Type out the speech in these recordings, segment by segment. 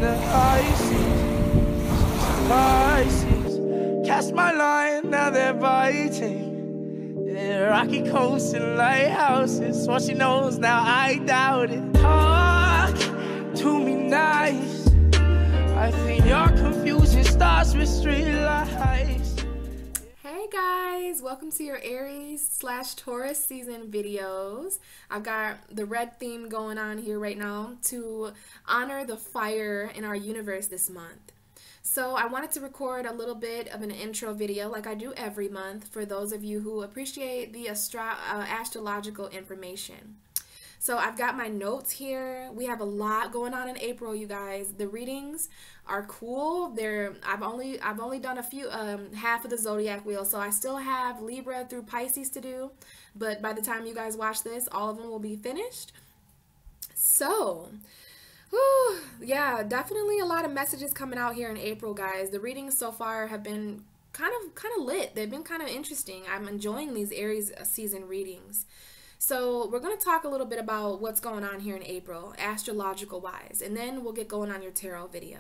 the high seas, Pisces. Cast my line, now they're biting. Yeah, rocky coasts and lighthouses. What she knows now, I doubt it. Talk to me nice. I think your confusion starts with street lights. Hey guys, welcome to your Aries/Taurus season videos. I've got the red theme going on here right now to honor the fire in our universe this month. So I wanted to record a little bit of an intro video like I do every month for those of you who appreciate the astrological information. So I've got my notes here. We have a lot going on in April, you guys. The readings are cool. I've only done a few half of the zodiac wheel, so I still have Libra through Pisces to do, but by the time you guys watch this, all of them will be finished. So whew, yeah, definitely a lot of messages coming out here in April, guys. The readings so far have been kind of lit. They've been kind of interesting. I'm enjoying these Aries season readings. So we're going to talk a little bit about what's going on here in April, astrological wise, and then we'll get going on your tarot video.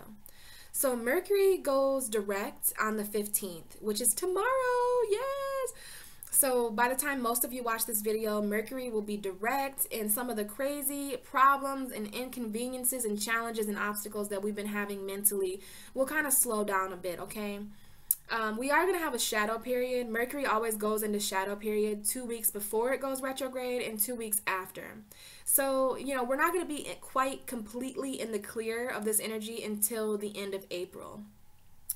So Mercury goes direct on the 15th, which is tomorrow. Yes. So by the time most of you watch this video, Mercury will be direct, and some of the crazy problems and inconveniences and challenges and obstacles that we've been having mentally will kind of slow down a bit, okay? We are going to have a shadow period. Mercury always goes into shadow period 2 weeks before it goes retrograde and 2 weeks after. So, you know, we're not going to be quite completely in the clear of this energy until the end of April.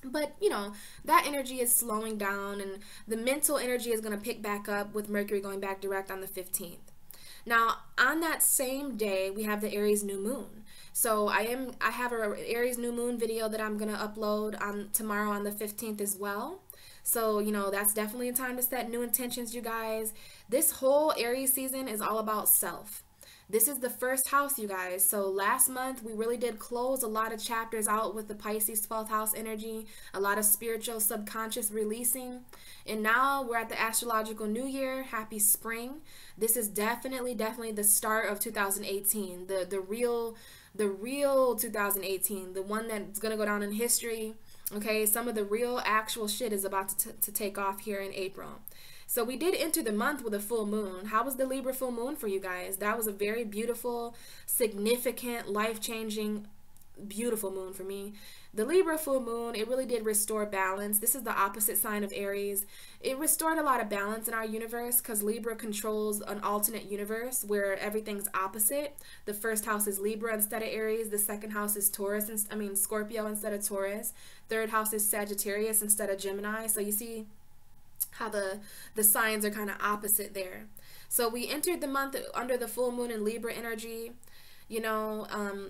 But, you know, that energy is slowing down, and the mental energy is going to pick back up with Mercury going back direct on the 15th. Now, on that same day, we have the Aries new moon. So I have an Aries new moon video that I'm going to upload on tomorrow on the 15th as well. So, you know, that's definitely a time to set new intentions, you guys. This whole Aries season is all about self. This is the first house, you guys. So last month, we really did close a lot of chapters out with the Pisces 12th house energy, a lot of spiritual subconscious releasing. And now we're at the astrological new year. Happy spring. This is definitely the start of 2018, the real 2018, the one that's going to go down in history. Okay, some of the real actual shit is about to take off here in April. So we did enter the month with a full moon. How was the Libra full moon for you guys? That was a very beautiful, significant, life-changing, beautiful moon for me. The Libra full moon, it really did restore balance. This is the opposite sign of Aries. It restored a lot of balance in our universe because Libra controls an alternate universe where everything's opposite. The first house is Libra instead of Aries. The second house is Scorpio instead of Taurus. Third house is Sagittarius instead of Gemini. So you see how the signs are kind of opposite there. So we entered the month under the full moon in Libra energy. You know,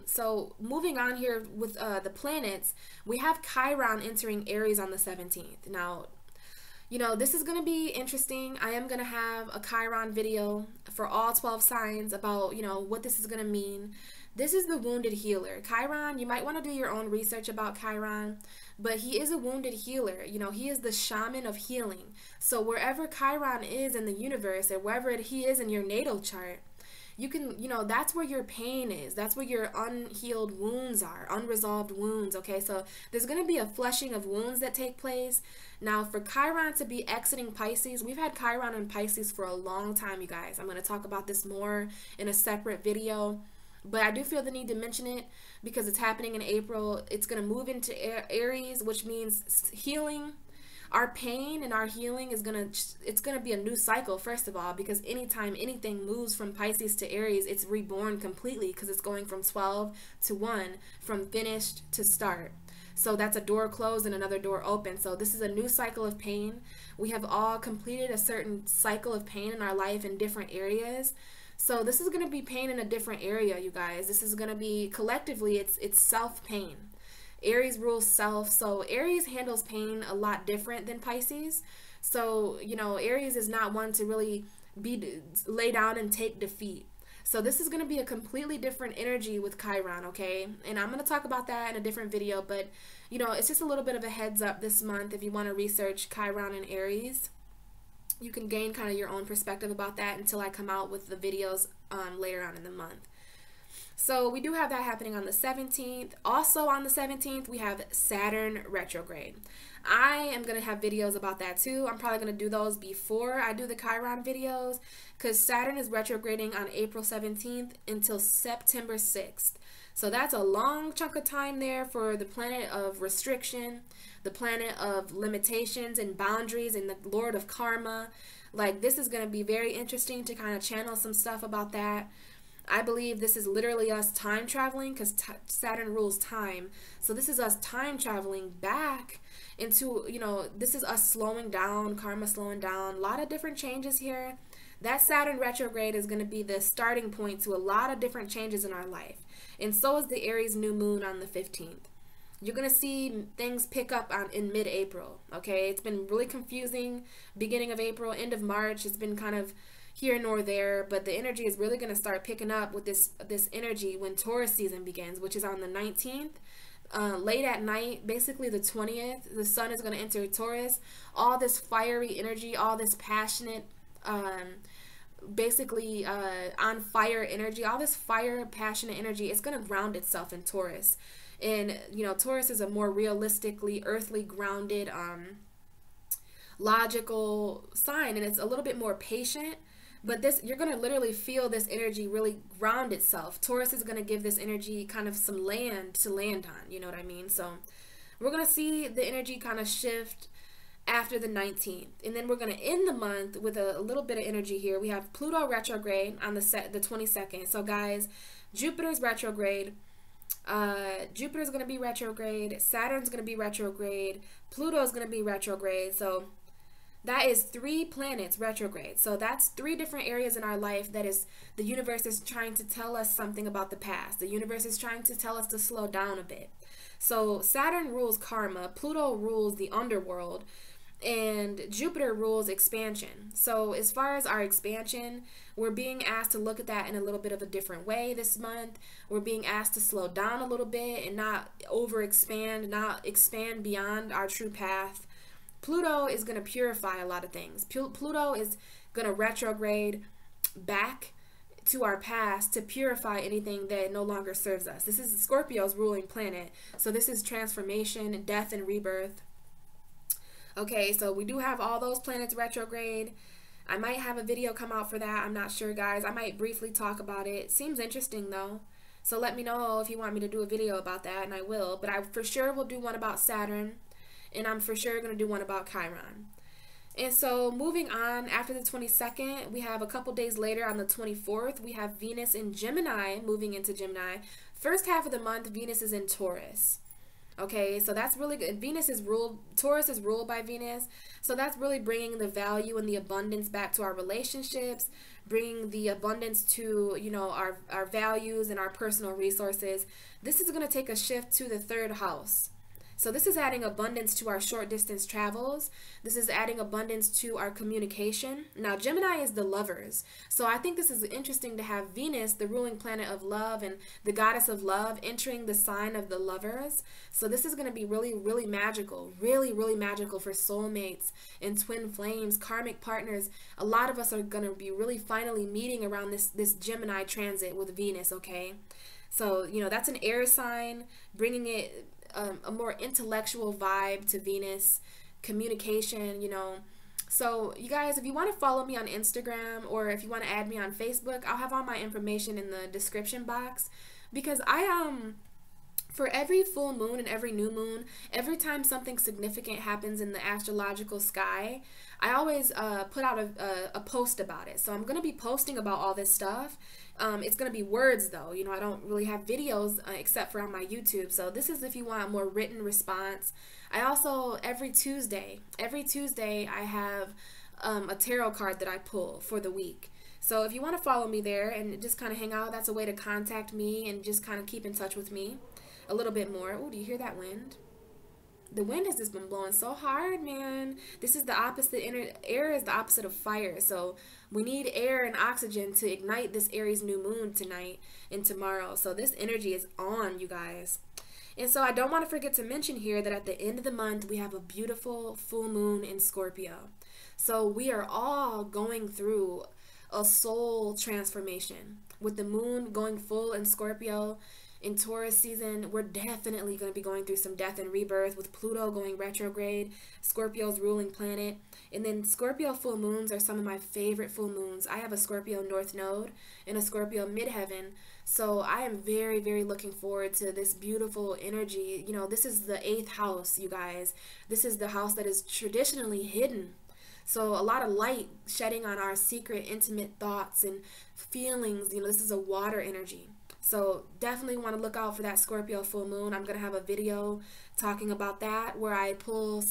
so moving on here with the planets, we have Chiron entering Aries on the 17th. Now, you know, this is going to be interesting. I am going to have a Chiron video for all 12 signs about, you know, what this is going to mean. This is the wounded healer. Chiron, you might want to do your own research about Chiron, but he is a wounded healer. You know, he is the shaman of healing. So wherever Chiron is in the universe, or wherever he is in your natal chart, you can, you know, that's where your pain is. That's where your unhealed wounds are, unresolved wounds, okay? So there's going to be a flushing of wounds that take place. Now, for Chiron to be exiting Pisces, we've had Chiron in Pisces for a long time, you guys. I'm going to talk about this more in a separate video, but I do feel the need to mention it because it's happening in April. It's going to move into Aries, which means healing. Our pain and our healing is it's gonna be a new cycle, first of all, because anytime anything moves from Pisces to Aries, it's reborn completely because it's going from 12 to 1, from finished to start. So that's a door closed and another door open. So this is a new cycle of pain. We have all completed a certain cycle of pain in our life in different areas. So this is going to be pain in a different area, you guys. This is going to be, collectively, it's self-pain. Aries rules self, so Aries handles pain a lot different than Pisces. So, you know, Aries is not one to really lay down and take defeat. So this is going to be a completely different energy with Chiron, okay? And I'm going to talk about that in a different video, but, you know, it's just a little bit of a heads up this month if you want to research Chiron and Aries. You can gain kind of your own perspective about that until I come out with the videos later on in the month. So we do have that happening on the 17th. Also on the 17th, we have Saturn retrograde. I am going to have videos about that too. I'm probably going to do those before I do the Chiron videos, because Saturn is retrograding on April 17th until September 6th. So that's a long chunk of time there for the planet of restriction, the planet of limitations and boundaries, and the Lord of Karma. Like, this is going to be very interesting to kind of channel some stuff about that. I believe this is literally us time traveling, because Saturn rules time. So this is us time traveling back into, you know, this is us slowing down, karma slowing down, a lot of different changes here. That Saturn retrograde is going to be the starting point to a lot of different changes in our life. And so is the Aries new moon on the 15th. You're going to see things pick up in mid-April, okay? It's been really confusing beginning of April, end of March. It's been kind of here nor there, but the energy is really going to start picking up with this energy when Taurus season begins, which is on the 19th. Late at night, basically the 20th, the sun is going to enter Taurus. All this fiery energy, all this passionate, basically on fire energy, all this fire, passionate energy, it's going to ground itself in Taurus. And, you know, Taurus is a more realistically, earthly grounded, logical sign, and it's a little bit more patient. But this, you're going to literally feel this energy really ground itself. Taurus is going to give this energy kind of some land to land on, you know what I mean? So we're going to see the energy kind of shift after the 19th. And then we're going to end the month with a little bit of energy here. We have Pluto retrograde on the 22nd. So guys, Jupiter's retrograde. Jupiter's going to be retrograde. Saturn's going to be retrograde. Pluto's going to be retrograde. So that is 3 planets retrograde. So that's 3 different areas in our life that is, the universe is trying to tell us something about the past. The universe is trying to tell us to slow down a bit. So Saturn rules karma, Pluto rules the underworld, and Jupiter rules expansion. So as far as our expansion, we're being asked to look at that in a little bit of a different way this month. We're being asked to slow down a little bit and not overexpand, not expand beyond our true path. Pluto is going to purify a lot of things. Pluto is going to retrograde back to our past to purify anything that no longer serves us. This is Scorpio's ruling planet. So this is transformation, death, and rebirth. Okay, so we do have all those planets retrograde. I might have a video come out for that. I'm not sure, guys. I might briefly talk about it. Seems interesting, though. So let me know if you want me to do a video about that, and I will. But I for sure will do one about Saturn, and I'm for sure going to do one about Chiron. And so moving on, after the 22nd, we have a couple days later on the 24th, we have Venus in Gemini, moving into Gemini. First half of the month, Venus is in Taurus. Okay, so that's really good. Taurus is ruled by Venus. So that's really bringing the value and the abundance back to our relationships, bringing the abundance to, you know, our values and our personal resources. This is going to take a shift to the 3rd house. So this is adding abundance to our short distance travels. This is adding abundance to our communication. Now, Gemini is the lovers. So I think this is interesting to have Venus, the ruling planet of love and the goddess of love, entering the sign of the lovers. So this is going to be really, really magical, really, really magical for soulmates and twin flames, karmic partners. A lot of us are going to be really finally meeting around this Gemini transit with Venus, okay? So, you know, that's an air sign, bringing it a more intellectual vibe to Venus, communication, you know. So you guys, if you want to follow me on Instagram or if you want to add me on Facebook, I'll have all my information in the description box, because for every full moon and every new moon, every time something significant happens in the astrological sky, I always put out a post about it. So I'm going to be posting about all this stuff. It's going to be words, though. You know, I don't really have videos except for on my YouTube. So this is if you want a more written response. I also, every Tuesday I have a tarot card that I pull for the week. So if you want to follow me there and just kind of hang out, that's a way to contact me and just kind of keep in touch with me a little bit more. Oh, do you hear that wind? The wind has just been blowing so hard, man. This is the opposite. Air is the opposite of fire. So we need air and oxygen to ignite this Aries new moon tonight and tomorrow. So this energy is on, you guys. And so I don't want to forget to mention here that at the end of the month, we have a beautiful full moon in Scorpio. So we are all going through a soul transformation. With the moon going full in Scorpio in Taurus season, we're definitely going to be going through some death and rebirth with Pluto going retrograde, Scorpio's ruling planet. And then Scorpio full moons are some of my favorite full moons. I have a Scorpio North Node and a Scorpio Midheaven. So I am very, very looking forward to this beautiful energy. You know, this is the 8th house, you guys. This is the house that is traditionally hidden. So a lot of light shedding on our secret, intimate thoughts and feelings. You know, this is a water energy. So definitely want to look out for that Scorpio full moon. I'm going to have a video talking about that where I pull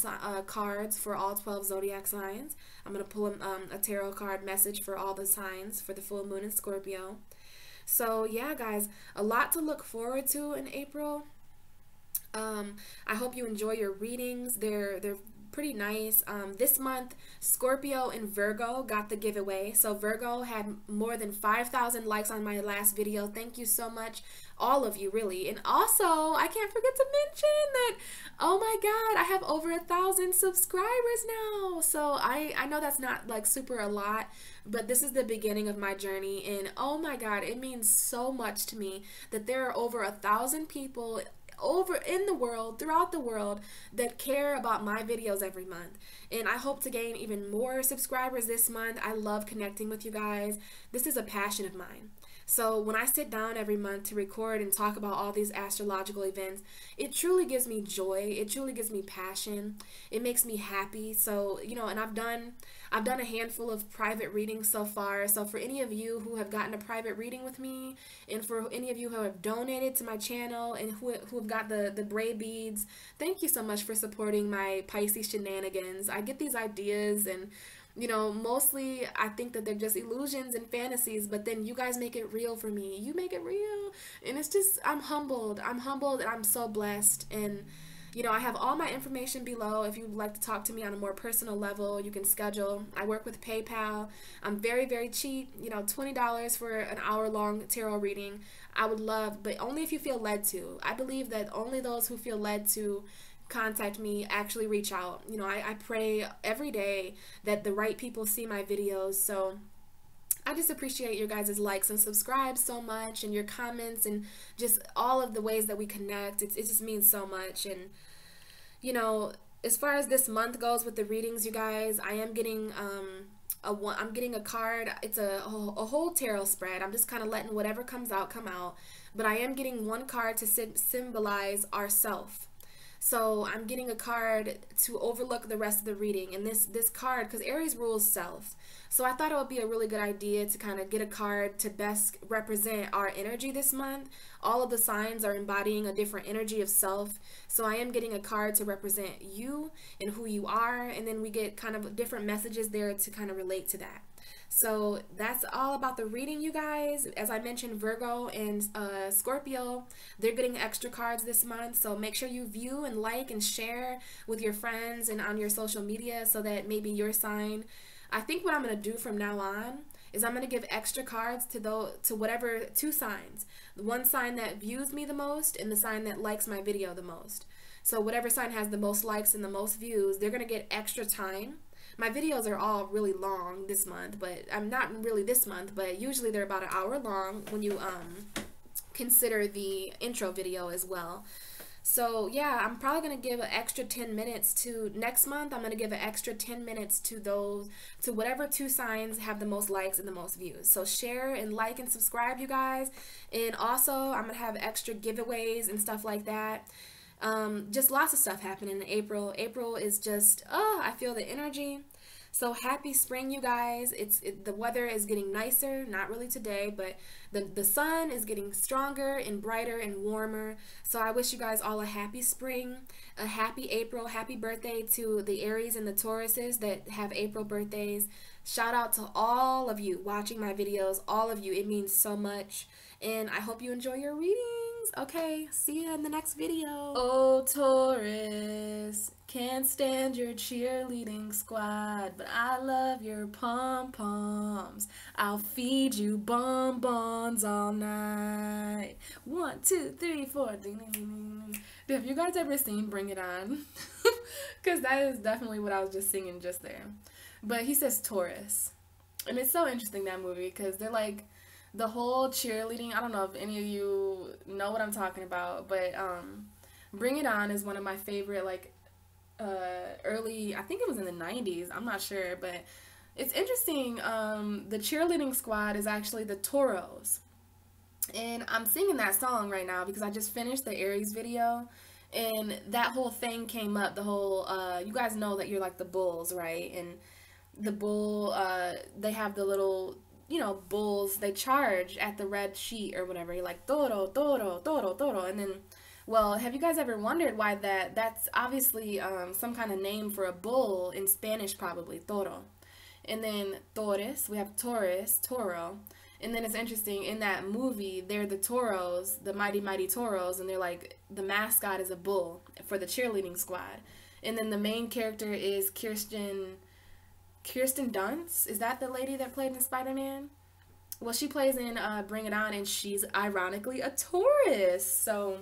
cards for all 12 zodiac signs. I'm going to pull a tarot card message for all the signs for the full moon in Scorpio. So yeah, guys, a lot to look forward to in April. I hope you enjoy your readings. They're pretty nice. This month, Scorpio and Virgo got the giveaway. So Virgo had more than 5,000 likes on my last video. Thank you so much, all of you, really. And also, I can't forget to mention that, oh my God, I have over 1,000 subscribers now. So I know that's not like super a lot, but this is the beginning of my journey. And oh my God, it means so much to me that there are over 1,000 people over in the world, throughout the world, that care about my videos every month. And I hope to gain even more subscribers this month. I love connecting with you guys. This is a passion of mine. So when I sit down every month to record and talk about all these astrological events, it truly gives me joy. It truly gives me passion. It makes me happy. So, you know, and I've done a handful of private readings so far. So for any of you who have gotten a private reading with me, and for any of you who have donated to my channel and who have got the braid beads, thank you so much for supporting my Pisces shenanigans. I get these ideas and, you know, mostly I think that they're just illusions and fantasies, but then you guys make it real for me. You make it real. And it's just, I'm humbled and I'm so blessed. And, you know, I have all my information below. If you'd like to talk to me on a more personal level, you can schedule. I work with PayPal. I'm very, very cheap. You know, $20 for an hour-long tarot reading. I would love, but only if you feel led to. I believe that only those who feel led to contact me actually reach out. You know, I pray every day that the right people see my videos. So I just appreciate your guys' likes and subscribes so much, and your comments, and just all of the ways that we connect. It just means so much. And, you know, as far as this month goes with the readings, you guys, I am getting I'm getting a card. It's a whole tarot spread. I'm just kind of letting whatever comes out come out. But I am getting one card to symbolize ourself. So I'm getting a card to overlook the rest of the reading. And this card, because Aries rules self. So I thought it would be a really good idea to kind of get a card to best represent our energy this month. All of the signs are embodying a different energy of self. So I am getting a card to represent you and who you are. And then we get kind of different messages there to kind of relate to that. So that's all about the reading, you guys. As I mentioned, Virgo and Scorpio, they're getting extra cards this month. So make sure you view and like and share with your friends and on your social media so that maybe your sign. I think what I'm going to do from now on is I'm going to give extra cards to whatever two signs. The one sign that views me the most and the sign that likes my video the most. So whatever sign has the most likes and the most views, they're going to get extra time. My videos are all really long this month, but I'm not really this month, but usually they're about an hour long when you consider the intro video as well. So yeah, I'm probably going to give an extra 10 minutes to next month. I'm going to give an extra 10 minutes to whatever two signs have the most likes and the most views. So share and like and subscribe, you guys. And also I'm going to have extra giveaways and stuff like that. Just lots of stuff happening in April. April is just, I feel the energy. So happy spring, you guys. The weather is getting nicer, not really today, but the sun is getting stronger and brighter and warmer. So I wish you guys all a happy spring, a happy April. Happy birthday to the Aries and the Tauruses that have April birthdays. Shout out to all of you watching my videos, all of you. It means so much. And I hope you enjoy your readings. Okay, see you in the next video. Oh, Taurus, can't stand your cheerleading squad, but I love your pom-poms. I'll feed you bonbons all night. 1, 2, 3, 4. Ding, ding, ding, ding. Have you guys ever seen Bring It On? Because that is definitely what I was just singing just there. But he says Taurus. And it's so interesting, that movie, because they're like, the whole cheerleading, I don't know if any of you know what I'm talking about, but Bring It On is one of my favorite, like, early, I think it was in the 90s, I'm not sure, but it's interesting. The cheerleading squad is actually the Tauros. And I'm singing that song right now because I just finished the Aries video, and that whole thing came up, the whole, you guys know that you're like the bulls, right? And the bull, they have the little, you know, bulls, they charge at the red sheet or whatever. You're like, toro, toro, toro, toro. And then, well, have you guys ever wondered why that's obviously some kind of name for a bull in Spanish, probably, toro. And then Taurus, we have Taurus, Toro. And then it's interesting, in that movie, they're the Tauros, the mighty, mighty Tauros, and they're like, the mascot is a bull for the cheerleading squad. And then the main character is Kirsten Dunst. Is that the lady that played in Spider-Man? Well, she plays in Bring It On, and she's ironically a Taurus. So,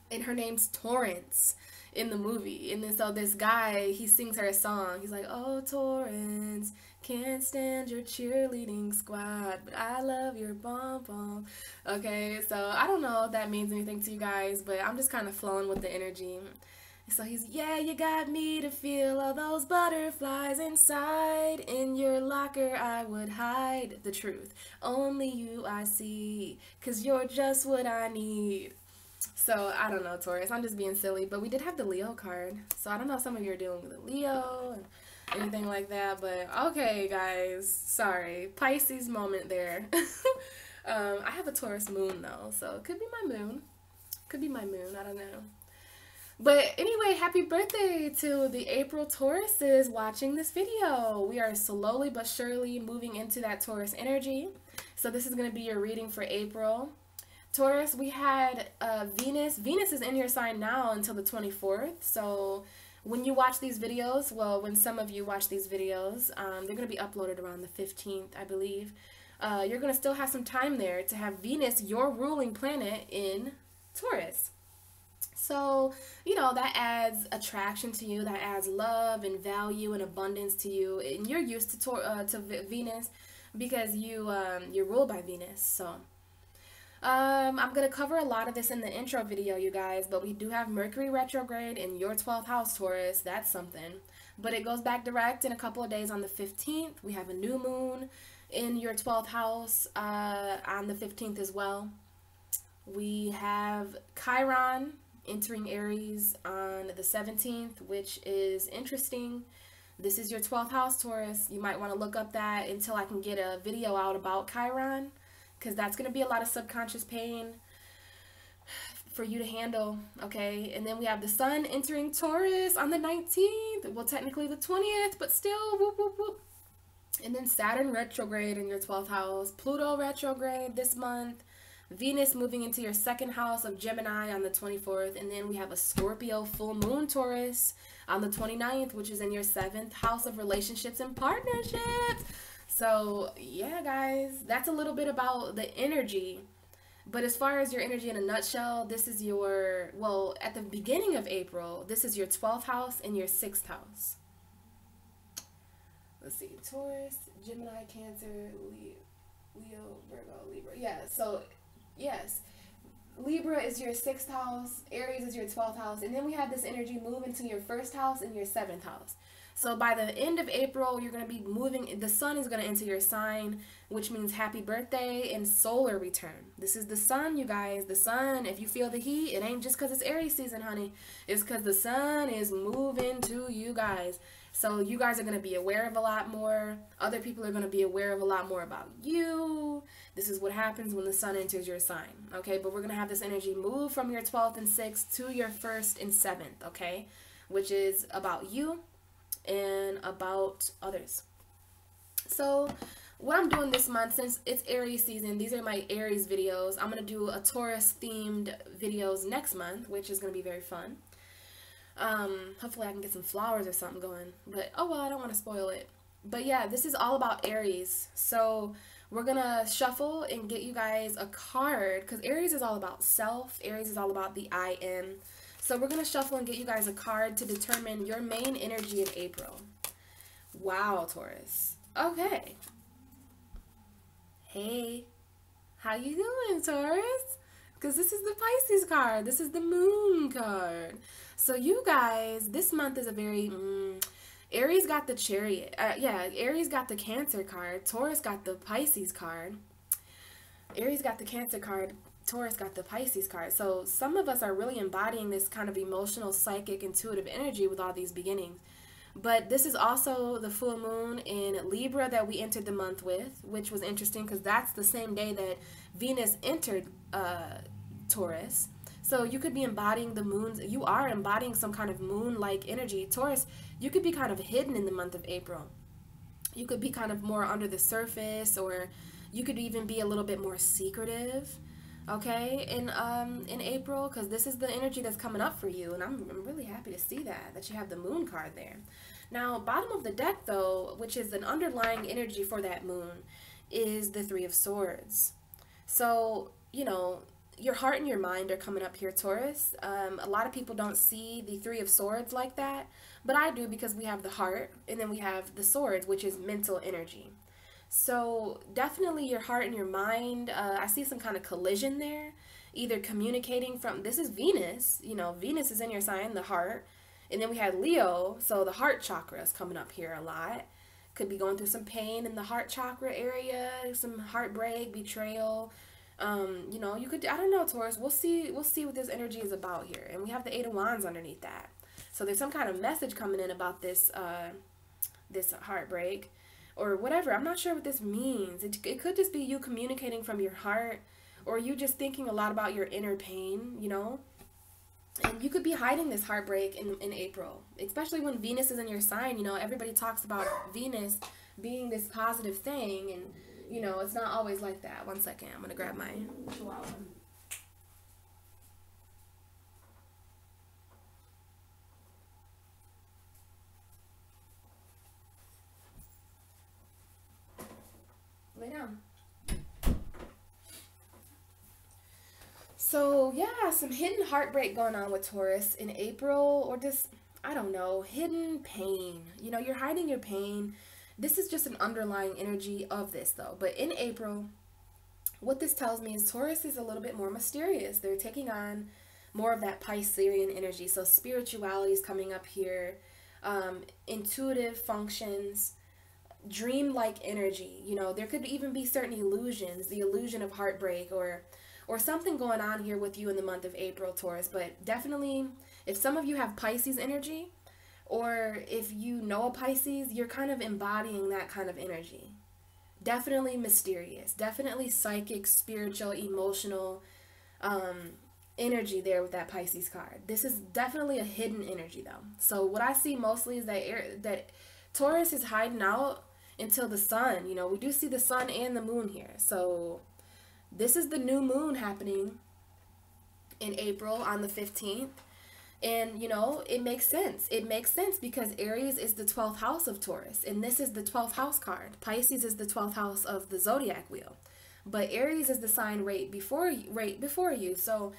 and her name's Torrance in the movie. And then so this guy, he sings her a song. He's like, oh, Torrance, can't stand your cheerleading squad, but I love your bum-bum. Okay, so I don't know if that means anything to you guys, but I'm just kind of flowing with the energy. So he's, yeah, you got me to feel all those butterflies inside. In your locker I would hide the truth. Only you I see, 'cause you're just what I need. So, I don't know, Taurus. I'm just being silly. But we did have the Leo card. So, I don't know if some of you are dealing with a Leo and anything like that. But, okay, guys. Sorry. Pisces moment there. I have a Taurus moon, though. So, it could be my moon. Could be my moon. I don't know. But anyway, happy birthday to the April Tauruses watching this video. We are slowly but surely moving into that Taurus energy. So, this is going to be your reading for April. Taurus, we had Venus. Venus is in your sign now until the 24th. So when you watch these videos, well, when some of you watch these videos, they're going to be uploaded around the 15th, I believe. You're going to still have some time there to have Venus, your ruling planet, in Taurus. So, you know, that adds attraction to you. That adds love and value and abundance to you. And you're used to Venus because you're ruled by Venus. So I'm going to cover a lot of this in the intro video, you guys, but we do have Mercury retrograde in your 12th house, Taurus. That's something. But it goes back direct in a couple of days on the 15th. We have a new moon in your 12th house on the 15th as well. We have Chiron entering Aries on the 17th, which is interesting. This is your 12th house, Taurus. You might want to look up that until I can get a video out about Chiron, because that's going to be a lot of subconscious pain for you to handle, okay? And then we have the sun entering Taurus on the 19th. Well, technically the 20th, but still, whoop, whoop, whoop. And then Saturn retrograde in your 12th house. Pluto retrograde this month. Venus moving into your second house of Gemini on the 24th. And then we have a Scorpio full moon, Taurus, on the 29th, which is in your 7th house of relationships and partnerships. So, yeah, guys, that's a little bit about the energy. But as far as your energy in a nutshell, this is your, well, at the beginning of April, this is your 12th house and your 6th house. Let's see, Taurus, Gemini, Cancer, Leo, Virgo, Libra. Yeah, so, yes, Libra is your 6th house, Aries is your 12th house, and then we have this energy move into your 1st house and your 7th house. So by the end of April, you're going to be moving, the sun is going to enter your sign, which means happy birthday and solar return. This is the sun, you guys. The sun, if you feel the heat, it ain't just because it's Aries season, honey. It's because the sun is moving to you guys. So you guys are going to be aware of a lot more. Other people are going to be aware of a lot more about you. This is what happens when the sun enters your sign, okay? But we're going to have this energy move from your 12th and 6th to your 1st and 7th, okay? Which is about you and about others. So what I'm doing this month, since it's Aries season, these are my Aries videos. I'm going to do a Taurus themed videos next month, which is going to be very fun. Hopefully I can get some flowers or something going, but oh well, I don't want to spoil it. But yeah, this is all about Aries. So we're going to shuffle and get you guys a card, because Aries is all about self. Aries is all about the I am. So we're going to shuffle and get you guys a card to determine your main energy in April. Wow, Taurus. Okay. Hey, how you doing, Taurus? Because this is the Pisces card. This is the moon card. So you guys, this month is a very... Aries got the Chariot. Aries got the Cancer card. Taurus got the Pisces card. Aries got the Cancer card. Taurus got the Pisces card. So some of us are really embodying this kind of emotional, psychic, intuitive energy with all these beginnings. But this is also the full moon in Libra that we entered the month with, which was interesting because that's the same day that Venus entered Taurus. So you could be embodying the moons. You are embodying some kind of moon-like energy. Taurus, you could be kind of hidden in the month of April. You could be kind of more under the surface, or you could even be a little bit more secretive, okay, in April, because this is the energy that's coming up for you, and I'm really happy to see that you have the moon card there. Now, bottom of the deck, though, which is an underlying energy for that moon, is the Three of Swords. So, you know, your heart and your mind are coming up here, Taurus. A lot of people don't see the Three of Swords like that, but I do, because we have the heart, and then we have the swords, which is mental energy. So definitely your heart and your mind, I see some kind of collision there, either communicating from, this is Venus, you know, Venus is in your sign, the heart, and then we had Leo, so the heart chakra is coming up here a lot. Could be going through some pain in the heart chakra area, some heartbreak, betrayal. You know, you could, I don't know, Taurus, we'll see what this energy is about here. And we have the Eight of Wands underneath that. So there's some kind of message coming in about this, this heartbreak or whatever. I'm not sure what this means. It could just be you communicating from your heart, or you just thinking a lot about your inner pain, you know. And you could be hiding this heartbreak in April, especially when Venus is in your sign. You know, everybody talks about Venus being this positive thing, and you know, it's not always like that. One second, I'm gonna grab my chihuahua. Lay down. So yeah, some hidden heartbreak going on with Taurus in April, or just, I don't know, hidden pain. You know, you're hiding your pain. This is just an underlying energy of this though. But in April, what this tells me is Taurus is a little bit more mysterious. They're taking on more of that Piscean energy. So spirituality is coming up here, intuitive functions, dream-like energy. You know, there could even be certain illusions, the illusion of heartbreak, or something going on here with you in the month of April, Taurus. But definitely, if some of you have Pisces energy, or if you know a Pisces, you're kind of embodying that kind of energy. Definitely mysterious, definitely psychic, spiritual, emotional energy there with that Pisces card. This is definitely a hidden energy though. So what I see mostly is that Taurus is hiding out until the sun. You know, we do see the sun and the moon here. So this is the new moon happening in April on the 15th. And, you know, it makes sense. It makes sense because Aries is the 12th house of Taurus. And this is the 12th house card. Pisces is the 12th house of the zodiac wheel. But Aries is the sign right before you. So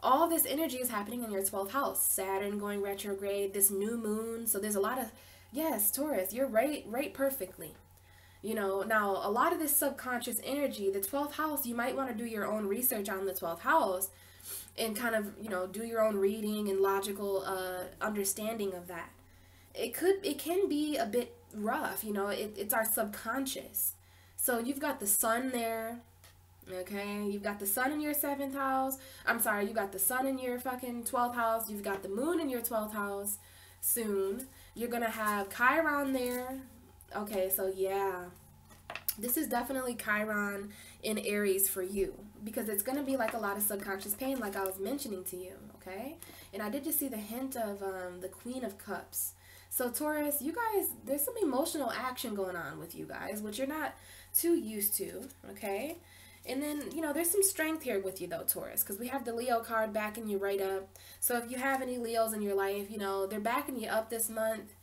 all this energy is happening in your 12th house. Saturn going retrograde, this new moon. So there's a lot of, yes, Taurus, you're right perfectly. You know, now a lot of this subconscious energy, the 12th house, you might want to do your own research on the 12th house and kind of, you know, do your own reading and logical understanding of that. It can be a bit rough, you know, it's our subconscious. So you've got the sun there, okay? You've got the sun in your 7th house. I'm sorry, you got the sun in your fucking 12th house. You've got the moon in your 12th house soon. You're going to have Chiron there. Okay, so yeah, this is definitely Chiron in Aries for you, because it's going to be like a lot of subconscious pain, like I was mentioning to you, okay? And I did just see the hint of the Queen of Cups. So Taurus, you guys, there's some emotional action going on with you guys, which you're not too used to, okay? And then, you know, there's some strength here with you though, Taurus, because we have the Leo card backing you right up. So if you have any Leos in your life, you know, they're backing you up this month.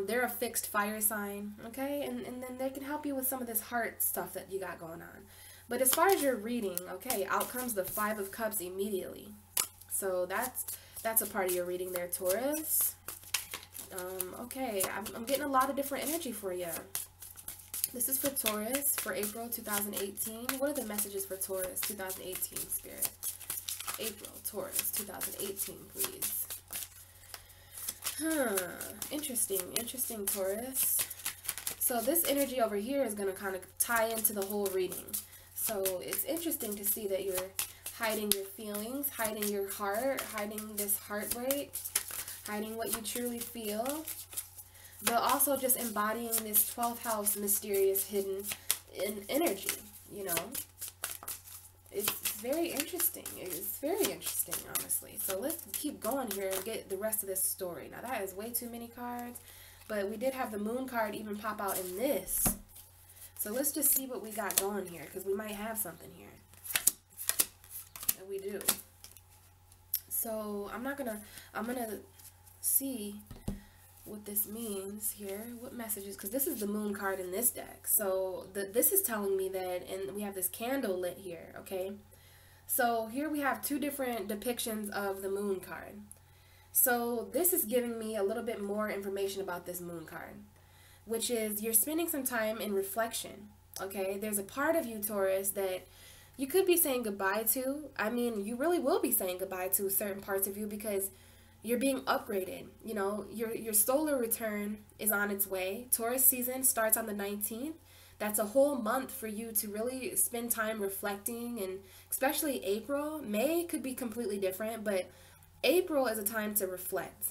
They're a fixed fire sign, okay? And then they can help you with some of this heart stuff that you got going on. But as far as your reading, okay, out comes the 5 of Cups immediately. So that's a part of your reading there, Taurus. Okay, I'm getting a lot of different energy for you. This is for Taurus for April 2018. What are the messages for Taurus 2018, Spirit? April, Taurus 2018, please. Interesting, Taurus. So this energy over here is going to kind of tie into the whole reading. So it's interesting to see that you're hiding your feelings, hiding your heart, hiding this heartbreak, hiding what you truly feel, but also just embodying this 12th house mysterious hidden energy, you know. It's very interesting. It's very interesting, honestly. So let's keep going here and get the rest of this story. Now that is way too many cards, but we did have the moon card even pop out in this. So let's just see what we got going here, because we might have something here. And we do. So I'm gonna see what this means here. What messages, because this is the moon card in this deck. So this is telling me that, and we have this candle lit here, okay? So here we have two different depictions of the moon card. So this is giving me a little bit more information about this moon card, which is you're spending some time in reflection, okay? There's a part of you, Taurus, that you could be saying goodbye to. I mean, you really will be saying goodbye to certain parts of you because you're being upgraded. You know, your solar return is on its way. Taurus season starts on the 19th. That's a whole month for you to really spend time reflecting, and especially April. May could be completely different, but April is a time to reflect.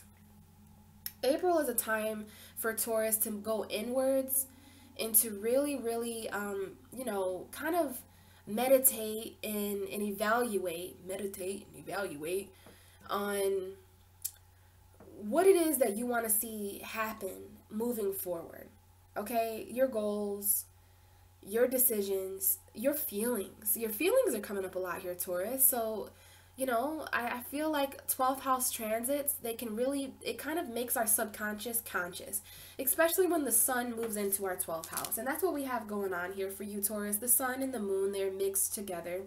April is a time for Taurus to go inwards and to really, you know, kind of meditate and evaluate on what it is that you want to see happen moving forward. Okay, your goals, your decisions, your feelings. Your feelings are coming up a lot here, Taurus. So, you know, I feel like 12th house transits, they can really, it kind of makes our subconscious conscious, especially when the sun moves into our 12th house. And that's what we have going on here for you, Taurus. The sun and the moon, they're mixed together.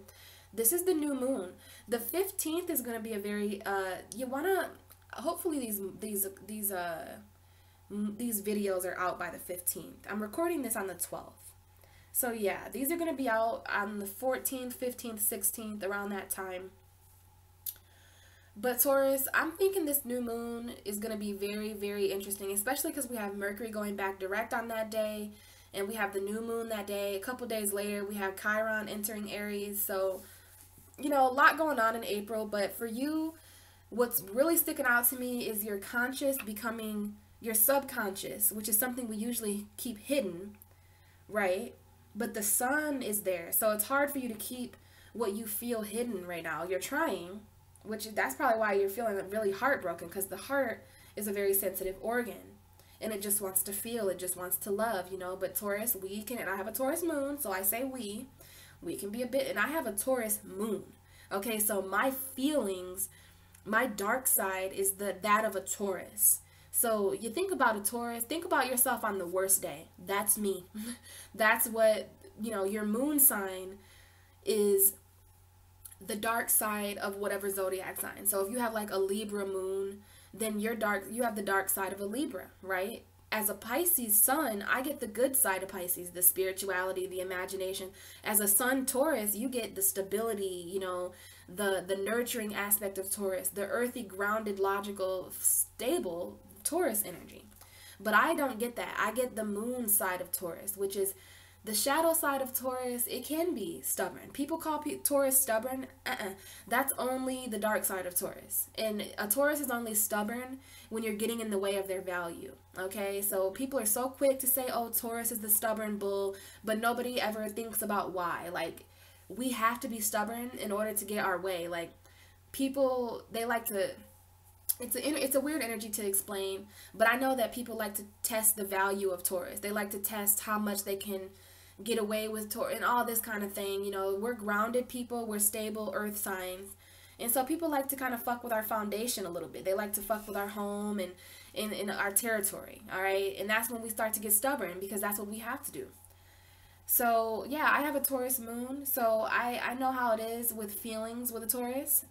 This is the new moon. The 15th is going to be a very, you want to, hopefully these videos are out by the 15th. I'm recording this on the 12th. So yeah, these are going to be out on the 14th, 15th, 16th, around that time. But Taurus, I'm thinking this new moon is going to be very, very interesting, especially because we have Mercury going back direct on that day, and we have the new moon that day. A couple days later, we have Chiron entering Aries. So, you know, a lot going on in April. But for you, what's really sticking out to me is your conscious becoming your subconscious, which is something we usually keep hidden, right? But the sun is there. So it's hard for you to keep what you feel hidden right now. You're trying, which that's probably why you're feeling really heartbroken, because the heart is a very sensitive organ and it just wants to feel, it just wants to love, you know. But Taurus, we can, and I have a Taurus moon, so I say we can be a bit, and I have a Taurus moon, okay? So my feelings, my dark side is that of a Taurus. So you think about a Taurus, think about yourself on the worst day. That's me. That's what, you know, your moon sign is the dark side of whatever zodiac sign. So if you have like a Libra moon, then you have the dark side of a Libra, right? As a Pisces sun, I get the good side of Pisces, the spirituality, the imagination. As a sun Taurus, you get the stability, you know, the nurturing aspect of Taurus, the earthy, grounded, logical, stable Taurus energy. But I don't get that. I get the moon side of Taurus, which is the shadow side of Taurus. It can be stubborn. People call Taurus stubborn. That's only the dark side of Taurus. And a Taurus is only stubborn when you're getting in the way of their value. Okay, so people are so quick to say, oh, Taurus is the stubborn bull, but nobody ever thinks about why. Like, we have to be stubborn in order to get our way. Like, people, they like to, it's a weird energy to explain, but I know that people like to test the value of Taurus. They like to test how much they can get away with Taurus and all this kind of thing. You know, we're grounded people, we're stable earth signs, and so people like to kind of fuck with our foundation a little bit. They like to fuck with our home and in our territory, all right? And that's when we start to get stubborn, because that's what we have to do. So yeah, I have a Taurus moon, so I know how it is with feelings with a Taurus.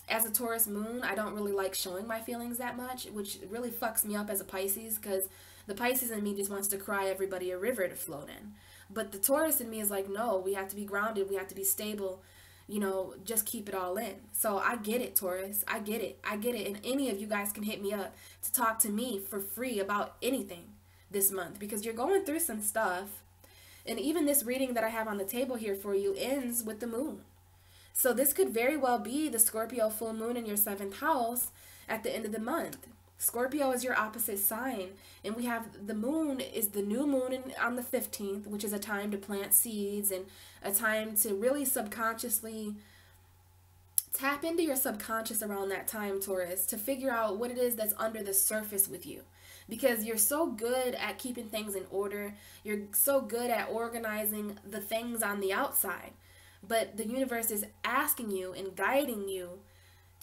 As a Taurus moon, I don't really like showing my feelings that much, which really fucks me up as a Pisces, because The Pisces in me just wants to cry everybody a river to float in. But the Taurus in me is like, no, we have to be grounded. We have to be stable. You know, just keep it all in. So I get it, Taurus. I get it. I get it. And any of you guys can hit me up to talk to me for free about anything this month, because you're going through some stuff. And even this reading that I have on the table here for you ends with the moon. So this could very well be the Scorpio full moon in your 7th house at the end of the month. Scorpio is your opposite sign, and we have the moon is the new moon on the 15th, which is a time to plant seeds and a time to really subconsciously tap into your subconscious around that time, Taurus, to figure out what it is that's under the surface with you. Because you're so good at keeping things in order. You're so good at organizing the things on the outside. But the universe is asking you and guiding you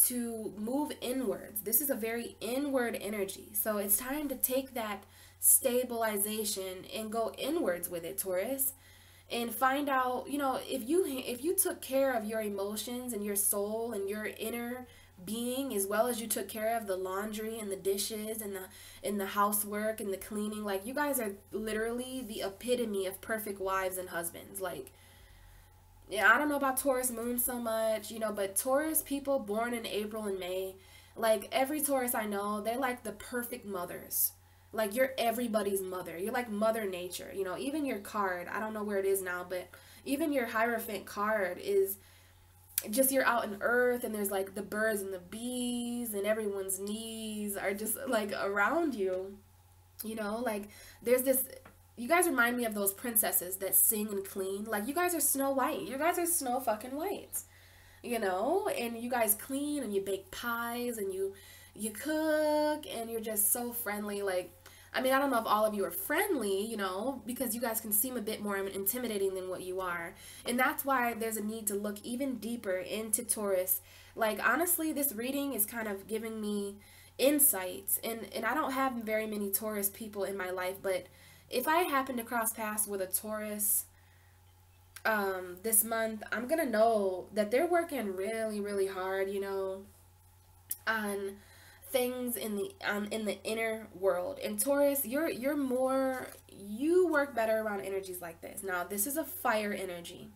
to move inwards. This is a very inward energy. So it's time to take that stabilization and go inwards with it, Taurus. And find out, you know, if you took care of your emotions and your soul and your inner being, as well as you took care of the laundry and the dishes and the housework and the cleaning, like, you guys are literally the epitome of perfect wives and husbands. Like, yeah, I don't know about Taurus moon so much, you know, but Taurus people born in April and May, like every Taurus I know, they're like the perfect mothers. Like, you're everybody's mother. You're like Mother Nature. You know, even your card, I don't know where it is now, but even your Hierophant card is just, you're out in earth, and there's like the birds and the bees, and everyone's knees are just like around you. You know, like there's this, you guys remind me of those princesses that sing and clean. Like, you guys are Snow White. You guys are Snow fucking White. You know, and you guys clean and you bake pies and you cook and you're just so friendly. Like, I mean, I don't know if all of you are friendly, you know, because you guys can seem a bit more intimidating than what you are. And that's why there's a need to look even deeper into Taurus. Like, honestly, this reading is kind of giving me insights. And I don't have very many Taurus people in my life, but if I happen to cross paths with a Taurus this month, I'm going to know that they're working really, really hard, you know, on things in the inner world. And Taurus, you work better around energies like this. Now, this is a fire energy,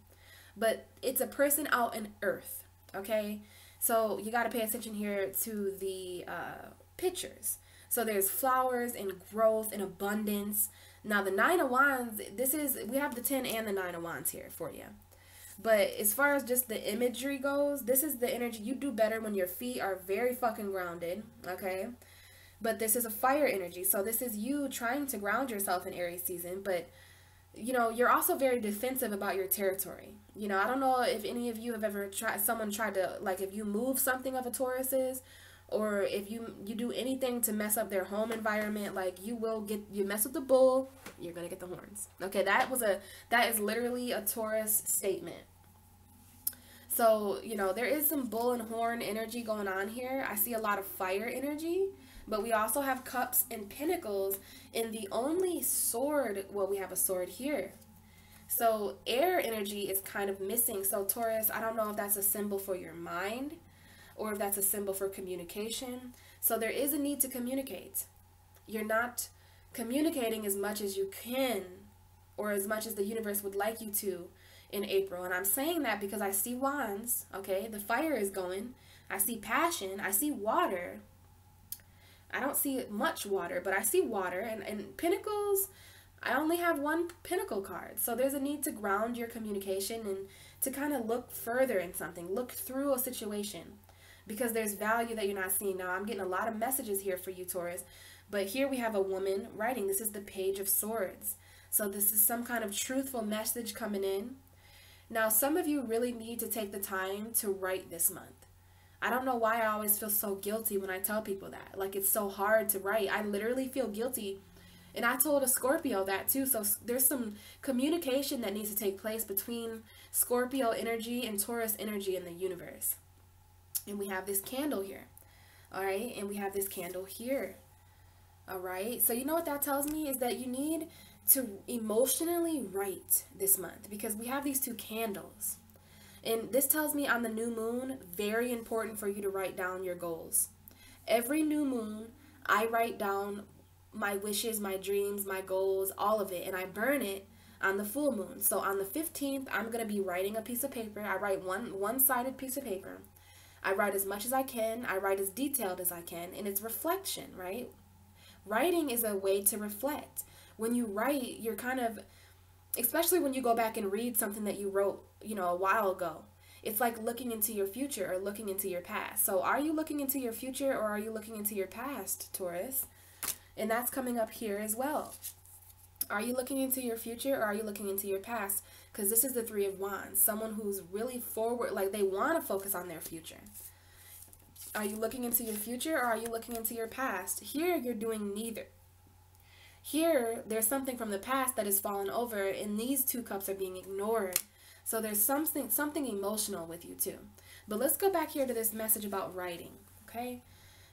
but it's a person out in earth, okay? So you got to pay attention here to the pictures. So there's flowers and growth and abundance. Now, the 9 of Wands, we have the 10 and the 9 of Wands here for you. But as far as just the imagery goes, this is the energy. You do better when your feet are very fucking grounded, okay? But this is a fire energy. So this is you trying to ground yourself in Aries season. But, you know, you're also very defensive about your territory. You know, I don't know if any of you have ever someone tried to, like, if you move something of a Taurus's, or if you do anything to mess up their home environment, like, you mess with the bull, you're gonna get the horns. Okay, that is literally a Taurus statement. So, you know, there is some bull and horn energy going on here. I see a lot of fire energy, but we also have cups and pentacles, and the only sword, well, we have a sword here. So air energy is kind of missing. So Taurus, I don't know if that's a symbol for your mind, or if that's a symbol for communication. So there is a need to communicate. You're not communicating as much as you can, or as much as the universe would like you to in April. And I'm saying that because I see wands, okay? The fire is going. I see passion. I see water. I don't see much water, but I see water. And pentacles, I only have one pentacle card. So there's a need to ground your communication and to kind of look further in something. Look through a situation, because there's value that you're not seeing. Now, I'm getting a lot of messages here for you, Taurus. But here we have a woman writing. This is the Page of Swords. So this is some kind of truthful message coming in. Now, some of you really need to take the time to write this month. I don't know why I always feel so guilty when I tell people that. Like, it's so hard to write. I literally feel guilty. And I told a Scorpio that too. So there's some communication that needs to take place between Scorpio energy and Taurus energy in the universe. And we have this candle here. All right. And we have this candle here. All right. So you know what that tells me is that you need to emotionally write this month, because we have these two candles. And this tells me on the new moon, very important for you to write down your goals. Every new moon, I write down my wishes, my dreams, my goals, all of it, and I burn it on the full moon. So on the 15th, I'm going to be writing a piece of paper. I write one-sided piece of paper. I write as much as I can. I write as detailed as I can, and it's reflection, right? Writing is a way to reflect. When you write, you're kind of, especially when you go back and read something that you wrote, a while ago, it's like looking into your future or looking into your past. So are you looking into your future or are you looking into your past, Taurus? And that's coming up here as well. Are you looking into your future or are you looking into your past? Because this is the Three of Wands. Someone who's really forward, like they want to focus on their future. Are you looking into your future or are you looking into your past? Here, you're doing neither. Here, there's something from the past that has fallen over, and these two cups are being ignored. So there's something emotional with you too. But let's go back here to this message about writing, okay?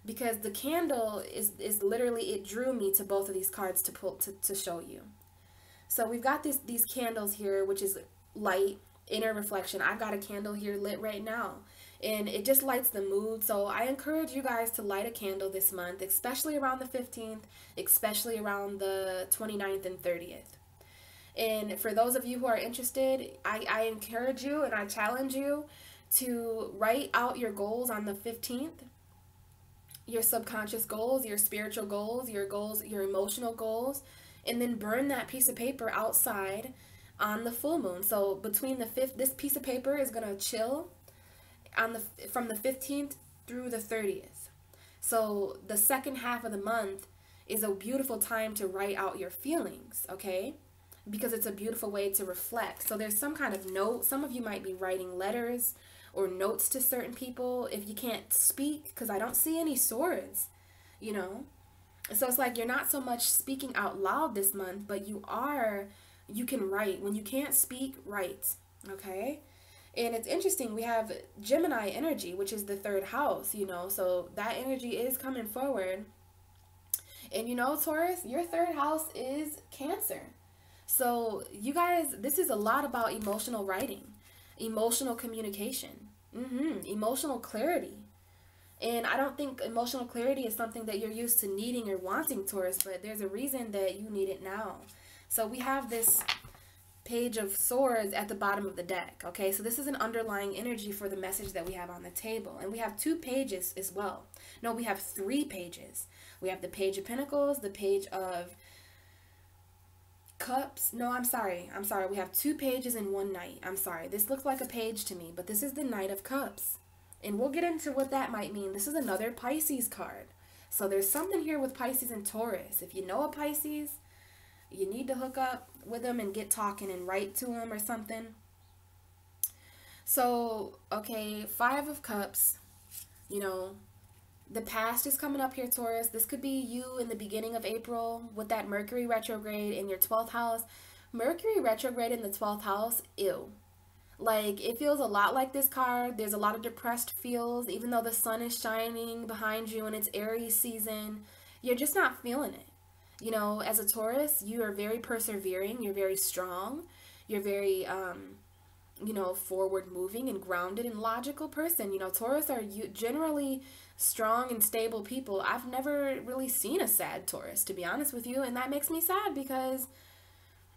Because the candle is literally, it drew me to both of these cards to pull to show you. So we've got these candles here, which is light, inner reflection. I've got a candle here lit right now, and it just lights the mood. So I encourage you guys to light a candle this month, especially around the 15th, especially around the 29th and 30th. And for those of you who are interested, I encourage you and I challenge you to write out your goals on the 15th. Your subconscious goals, your spiritual goals, your emotional goals, and then burn that piece of paper outside on the full moon. So between this piece of paper is going to chill from the 15th through the 30th. So the second half of the month is a beautiful time to write out your feelings, okay? Because it's a beautiful way to reflect. So there's some kind of note. Some of you might be writing letters or notes to certain people if you can't speak, because I don't see any swords, So it's like you're not so much speaking out loud this month, but you can write. When you can't speak, write, okay? And it's interesting, we have Gemini energy, which is the third house, so that energy is coming forward. And Taurus, your third house is Cancer. So you guys, this is a lot about emotional writing, emotional communication, emotional clarity. And I don't think emotional clarity is something that you're used to needing or wanting, Taurus, but there's a reason that you need it now. So we have this Page of Swords at the bottom of the deck, okay? So this is an underlying energy for the message that we have on the table. And we have 2 pages as well. No, we have 3 pages. We have the Page of Pentacles, the Page of Cups. No, I'm sorry. We have 2 pages in one Knight. I'm sorry. This looks like a page to me, but this is the Knight of Cups. And we'll get into what that might mean. This is another Pisces card. So there's something here with Pisces and Taurus. If you know a Pisces, you need to hook up with them and get talking and write to them or something. So, okay, 5 of Cups, the past is coming up here, Taurus. This could be you in the beginning of April with that Mercury retrograde in your 12th house. Mercury retrograde in the 12th house, ew. Like, it feels a lot like this card. There's a lot of depressed feels, even though the sun is shining behind you and it's Aries season. You're just not feeling it. As a Taurus, you are very persevering. You're very strong. You're very, forward moving and grounded and logical person. Taurus are generally strong and stable people. I've never really seen a sad Taurus, to be honest with you. And that makes me sad because,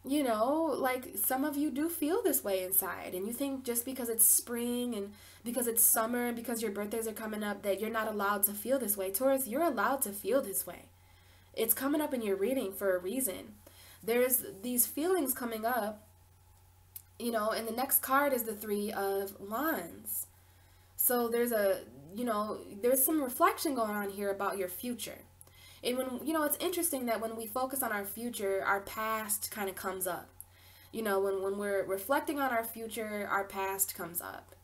like some of you do feel this way inside. And you think just because it's spring and because it's summer and because your birthdays are coming up that you're not allowed to feel this way. Taurus, you're allowed to feel this way. It's coming up in your reading for a reason. There's these feelings coming up, and the next card is the 3 of Wands. So there's there's some reflection going on here about your future. And when, it's interesting that when we focus on our future, our past kind of comes up. When we're reflecting on our future, our past comes up.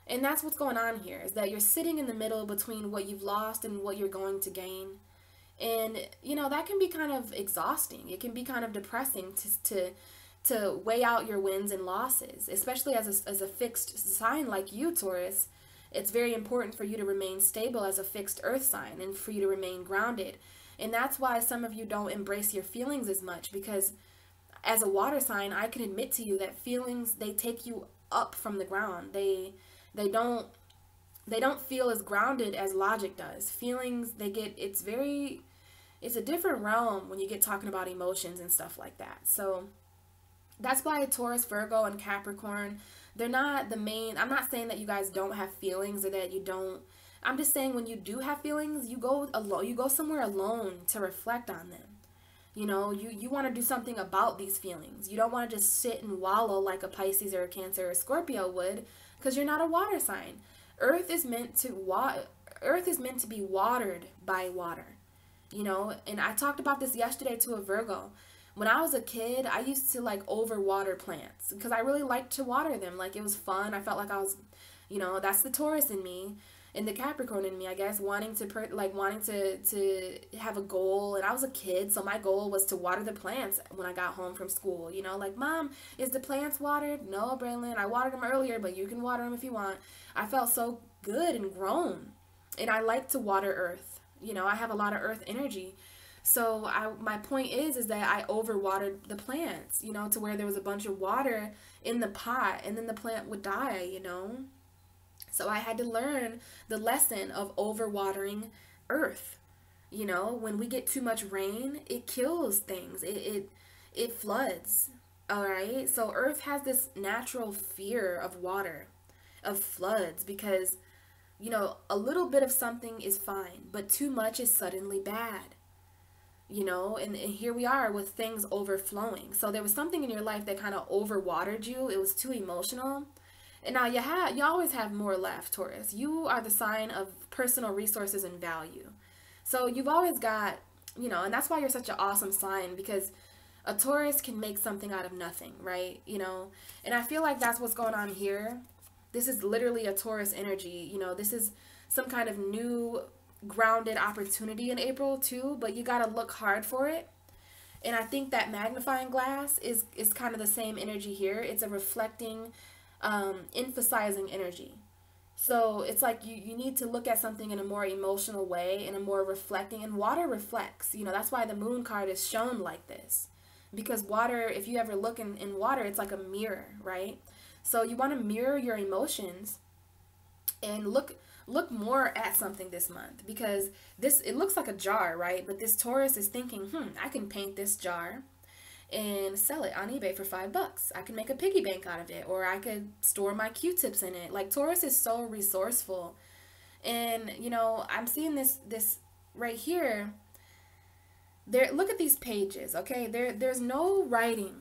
And that's what's going on here, is that you're sitting in the middle between what you've lost and what you're going to gain. And, that can be kind of exhausting. It can be kind of depressing to weigh out your wins and losses, especially as a fixed sign like you, Taurus. It's very important for you to remain stable as a fixed earth sign and for you to remain grounded. And that's why some of you don't embrace your feelings as much, because as a water sign, I can admit to you that feelings, they take you up from the ground. They don't feel as grounded as logic does. Feelings, it's very it's a different realm when you get talking about emotions and stuff like that. So that's why Taurus, Virgo, and Capricorn, they're not the main. I'm not saying that you guys don't have feelings or that you don't. I'm just saying when you do have feelings, you go alone. You go somewhere alone to reflect on them. You know, you want to do something about these feelings. You don't want to just sit and wallow like a Pisces or a Cancer or a Scorpio would, because you're not a water sign. Earth is meant to be watered by water. You know, and I talked about this yesterday to a Virgo. When I was a kid, I used to like overwater plants because I really liked to water them. Like, it was fun. I felt like I was, you know, that's the Taurus in me and the Capricorn in me, I guess, wanting to have a goal. And I was a kid, so my goal was to water the plants when I got home from school. You know, like, Mom, is the plants watered? No, Braylon, I watered them earlier, but you can water them if you want. I felt so good and grown, and I like to water earth. You know, I have a lot of earth energy. So my point is that I overwatered the plants, you know, to where there was a bunch of water in the pot and then the plant would die, you know. So I had to learn the lesson of overwatering earth. You know, when we get too much rain, it kills things. It floods. All right. So earth has this natural fear of water, of floods, because, you know, a little bit of something is fine, but too much is suddenly bad. You know, and here we are with things overflowing. So there was something in your life that kind of overwatered you. It was too emotional. And now you always have more left, Taurus. You are the sign of personal resources and value. So you've always got, you know, and that's why you're such an awesome sign, because a Taurus can make something out of nothing, right? You know, and I feel like that's what's going on here. This is literally a Taurus energy. You know, this is some kind of new grounded opportunity in April too, but you got to look hard for it. And I think that magnifying glass is kind of the same energy here. It's a reflecting, emphasizing energy. So it's like you need to look at something in a more emotional way, in a more reflecting, and water reflects. You know, that's why the moon card is shown like this, because water, if you ever look in water, it's like a mirror, right? So you want to mirror your emotions and look more at something this month, because it looks like a jar, right? But this Taurus is thinking, I can paint this jar and sell it on eBay for $5. I can make a piggy bank out of it, or I could store my Q-tips in it. Like, Taurus is so resourceful. And, you know, I'm seeing this right here. Look at these pages, okay? There's no writing.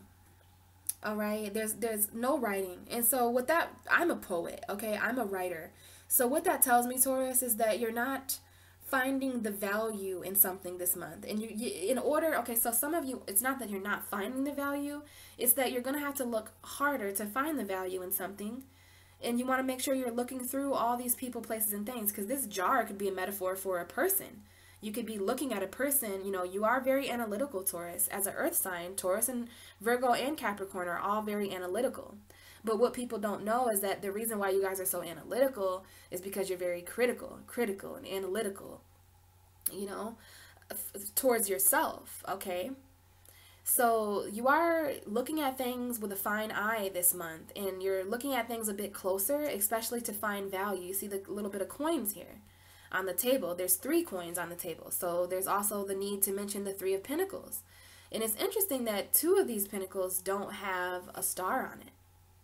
All right? There's no writing. And so with that, I'm a poet, okay? I'm a writer. So what that tells me, Taurus, is that you're not finding the value in something this month. And okay, so some of you, it's not that you're not finding the value, it's that you're going to have to look harder to find the value in something. And you want to make sure you're looking through all these people, places, and things, because this jar could be a metaphor for a person. You could be looking at a person. You know, you are very analytical, Taurus. As an earth sign, Taurus and Virgo and Capricorn are all very analytical. But what people don't know is that the reason why you guys are so analytical is because you're very critical and analytical, you know, towards yourself, okay? So you are looking at things with a fine eye this month, and you're looking at things a bit closer, especially to find value. You see the little bit of coins here on the table. There's 3 coins on the table. So there's also the need to mention the 3 of Pentacles. And it's interesting that 2 of these Pentacles don't have a star on it.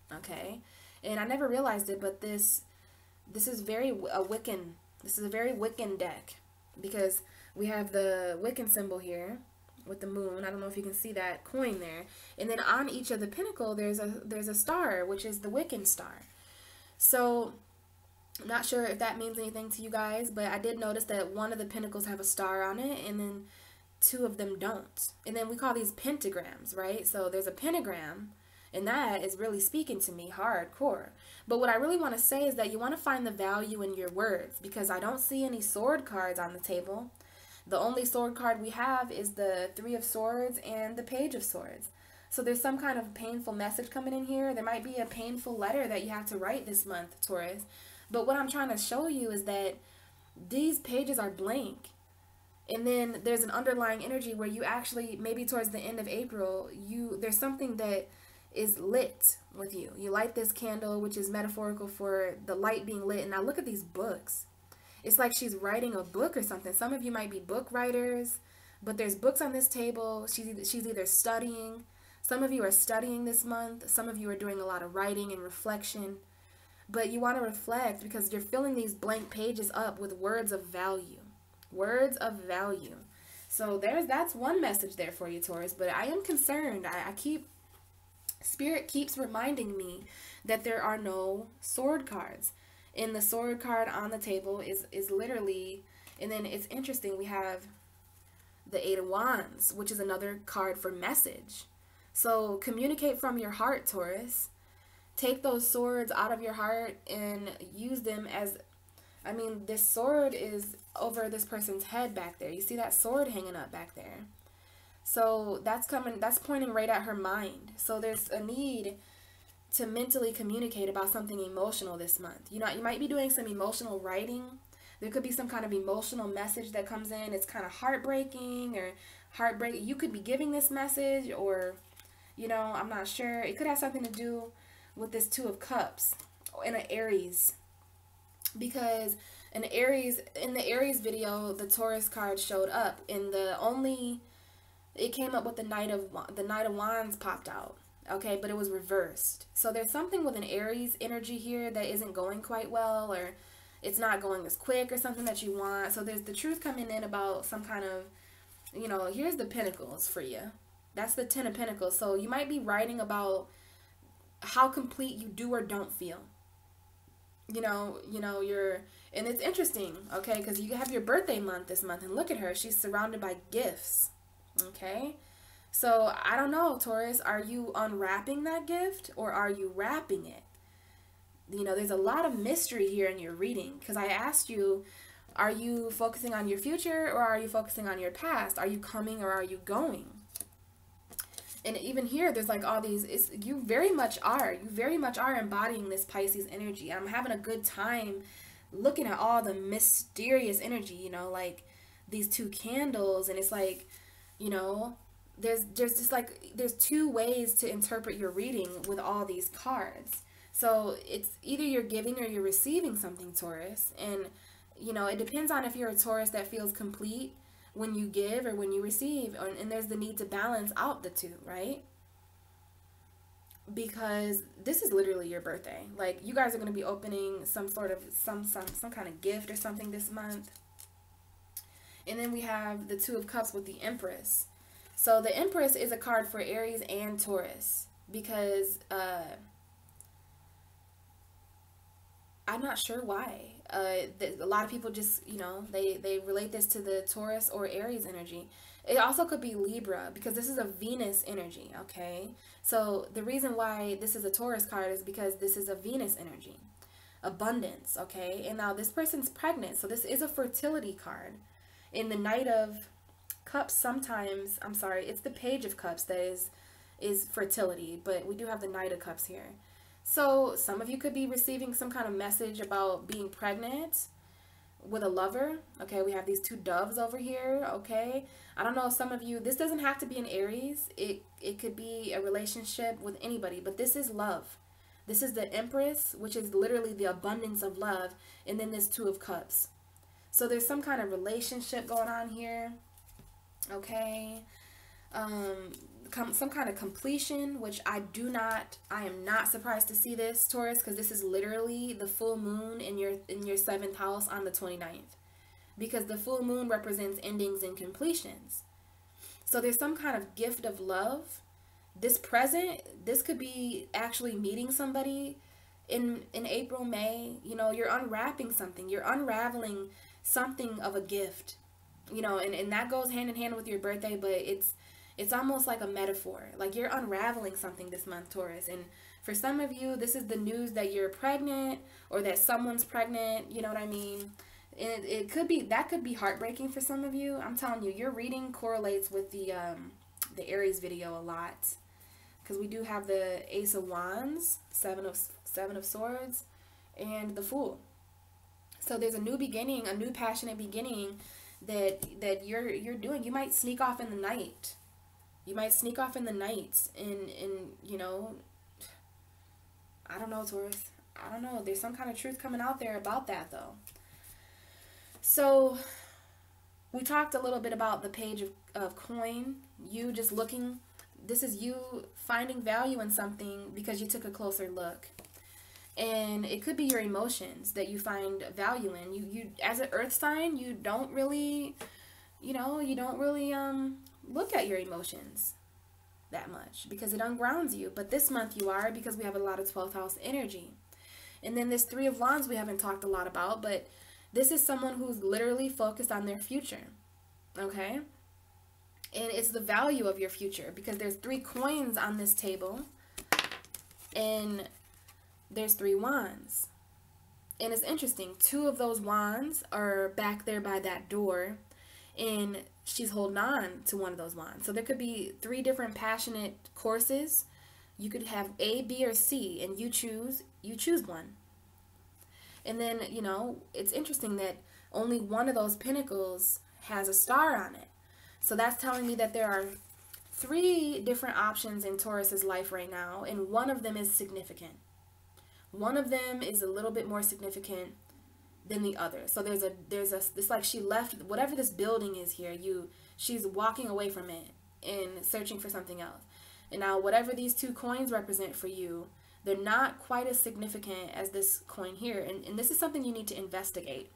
Okay, and I never realized it, but this is very Wiccan. This is a very Wiccan deck, because we have the Wiccan symbol here with the moon. I don't know if you can see that coin there, and then on each of the pentacle there's a star, which is the Wiccan star. So I'm not sure if that means anything to you guys, but I did notice that one of the pentacles have a star on it, and then 2 of them don't. And then we call these pentagrams, right? So there's a pentagram. And that is really speaking to me hardcore. But what I really want to say is that you want to find the value in your words, because I don't see any sword cards on the table. The only sword card we have is the 3 of Swords and the Page of Swords. So there's some kind of painful message coming in here. There might be a painful letter that you have to write this month, Taurus. But what I'm trying to show you is that these pages are blank. And then there's an underlying energy where you actually, maybe towards the end of April, there's something that is lit with you. You light this candle, which is metaphorical for the light being lit. And now look at these books. It's like she's writing a book or something. Some of you might be book writers. But there's books on this table. She's either studying. Some of you are studying this month. Some of you are doing a lot of writing and reflection. But you want to reflect because you're filling these blank pages up with words of value. Words of value. So that's one message there for you, Taurus. But I am concerned. Spirit keeps reminding me that there are no sword cards. And the sword card on the table is literally, and then it's interesting, we have the Eight of Wands, which is another card for message. So communicate from your heart, Taurus. Take those swords out of your heart and use them as, I mean, this sword is over this person's head back there. You see that sword hanging up back there? So that's pointing right at her mind. So there's a need to mentally communicate about something emotional this month. You know, you might be doing some emotional writing. There could be some kind of emotional message that comes in. It's kind of heartbreaking or heartbreaking. You could be giving this message, or, you know, I'm not sure. It could have something to do with this Two of Cups in an Aries. Because in the Aries video, the Taurus card showed up, and it came up with the Knight of Wands popped out. Okay, but it was reversed. So there's something with an Aries energy here that isn't going quite well, or it's not going as quick, or something that you want. So there's the truth coming in about some kind of, you know, here's the Pentacles for you. That's the Ten of Pentacles. So you might be writing about how complete you do or don't feel. You know, and it's interesting, okay, because you have your birthday month this month, and look at her. She's surrounded by gifts, okay? So I don't know, Taurus, are you unwrapping that gift or are you wrapping it? You know, there's a lot of mystery here in your reading, because I asked you, are you focusing on your future or are you focusing on your past? Are you coming or are you going? And even here, there's like all these, you very much are embodying this Pisces energy. I'm having a good time looking at all the mysterious energy, you know, like these two candles, and it's like, you know, there's just like, there's two ways to interpret your reading with all these cards. So it's either you're giving or you're receiving something, Taurus. And, you know, it depends on if you're a Taurus that feels complete when you give or when you receive. And there's the need to balance out the two, right? Because this is literally your birthday. Like, you guys are going to be opening some sort of, some kind of gift or something this month. And then we have the Two of Cups with the Empress. So the Empress is a card for Aries and Taurus, because I'm not sure why. A lot of people just, you know, they relate this to the Taurus or Aries energy. It also could be Libra, because this is a Venus energy, okay? So the reason why this is a Taurus card is because this is a Venus energy. Abundance, okay? And now this person's pregnant, so this is a fertility card. In the Knight of Cups, sometimes, I'm sorry, it's the Page of Cups that is fertility, but we do have the Knight of Cups here. So some of you could be receiving some kind of message about being pregnant with a lover. Okay, we have these two doves over here, okay? I don't know, some of you, this doesn't have to be an Aries. It could be a relationship with anybody, but this is love. This is the Empress, which is literally the abundance of love, and then this Two of Cups. So there's some kind of relationship going on here. Okay, some kind of completion, which I am not surprised to see this, Taurus, because this is literally the full moon in your 7th house on the 29th, because the full moon represents endings and completions. So there's some kind of gift of love. This could be actually meeting somebody in April, May. You know, you're unwrapping something, you're unraveling something of a gift. You know, and that goes hand in hand with your birthday, but it's almost like a metaphor. Like, you're unraveling something this month, Taurus. And for some of you, this is the news that you're pregnant or that someone's pregnant. You know what I mean? And that could be heartbreaking for some of you. I'm telling you, your reading correlates with the Aries video a lot, because we do have the Ace of Wands, Seven of Swords, and the Fool. So there's a new beginning, a new passionate beginning that you're doing. You might sneak off in the night. You might sneak off in the night and you know, I don't know, Taurus. I don't know. There's some kind of truth coming out there about that, though. So We talked a little bit about the page of coin. You just looking, this is you finding value in something because you took a closer look. And it could be your emotions that you find value in. You as an earth sign, you don't really, you don't really look at your emotions that much because it ungrounds you. But this month you are, because we have a lot of 12th house energy. And then this 3 of Wands we haven't talked a lot about, but this is someone who's literally focused on their future. Okay? And it's the value of your future because there's 3 coins on this table and there's 3 wands. And it's interesting. 2 of those wands are back there by that door and she's holding on to one of those wands. So there could be 3 different passionate courses. You could have A, B, or C, and you choose one. And then, it's interesting that only one of those pentacles has a star on it. So that's telling me that there are 3 different options in Taurus's life right now, and one of them is significant. One of them is a little bit more significant than the other. So it's like she left whatever this building is here. She's walking away from it and searching for something else. And now whatever these 2 coins represent for you, they're not quite as significant as this coin here. And this is something you need to investigate.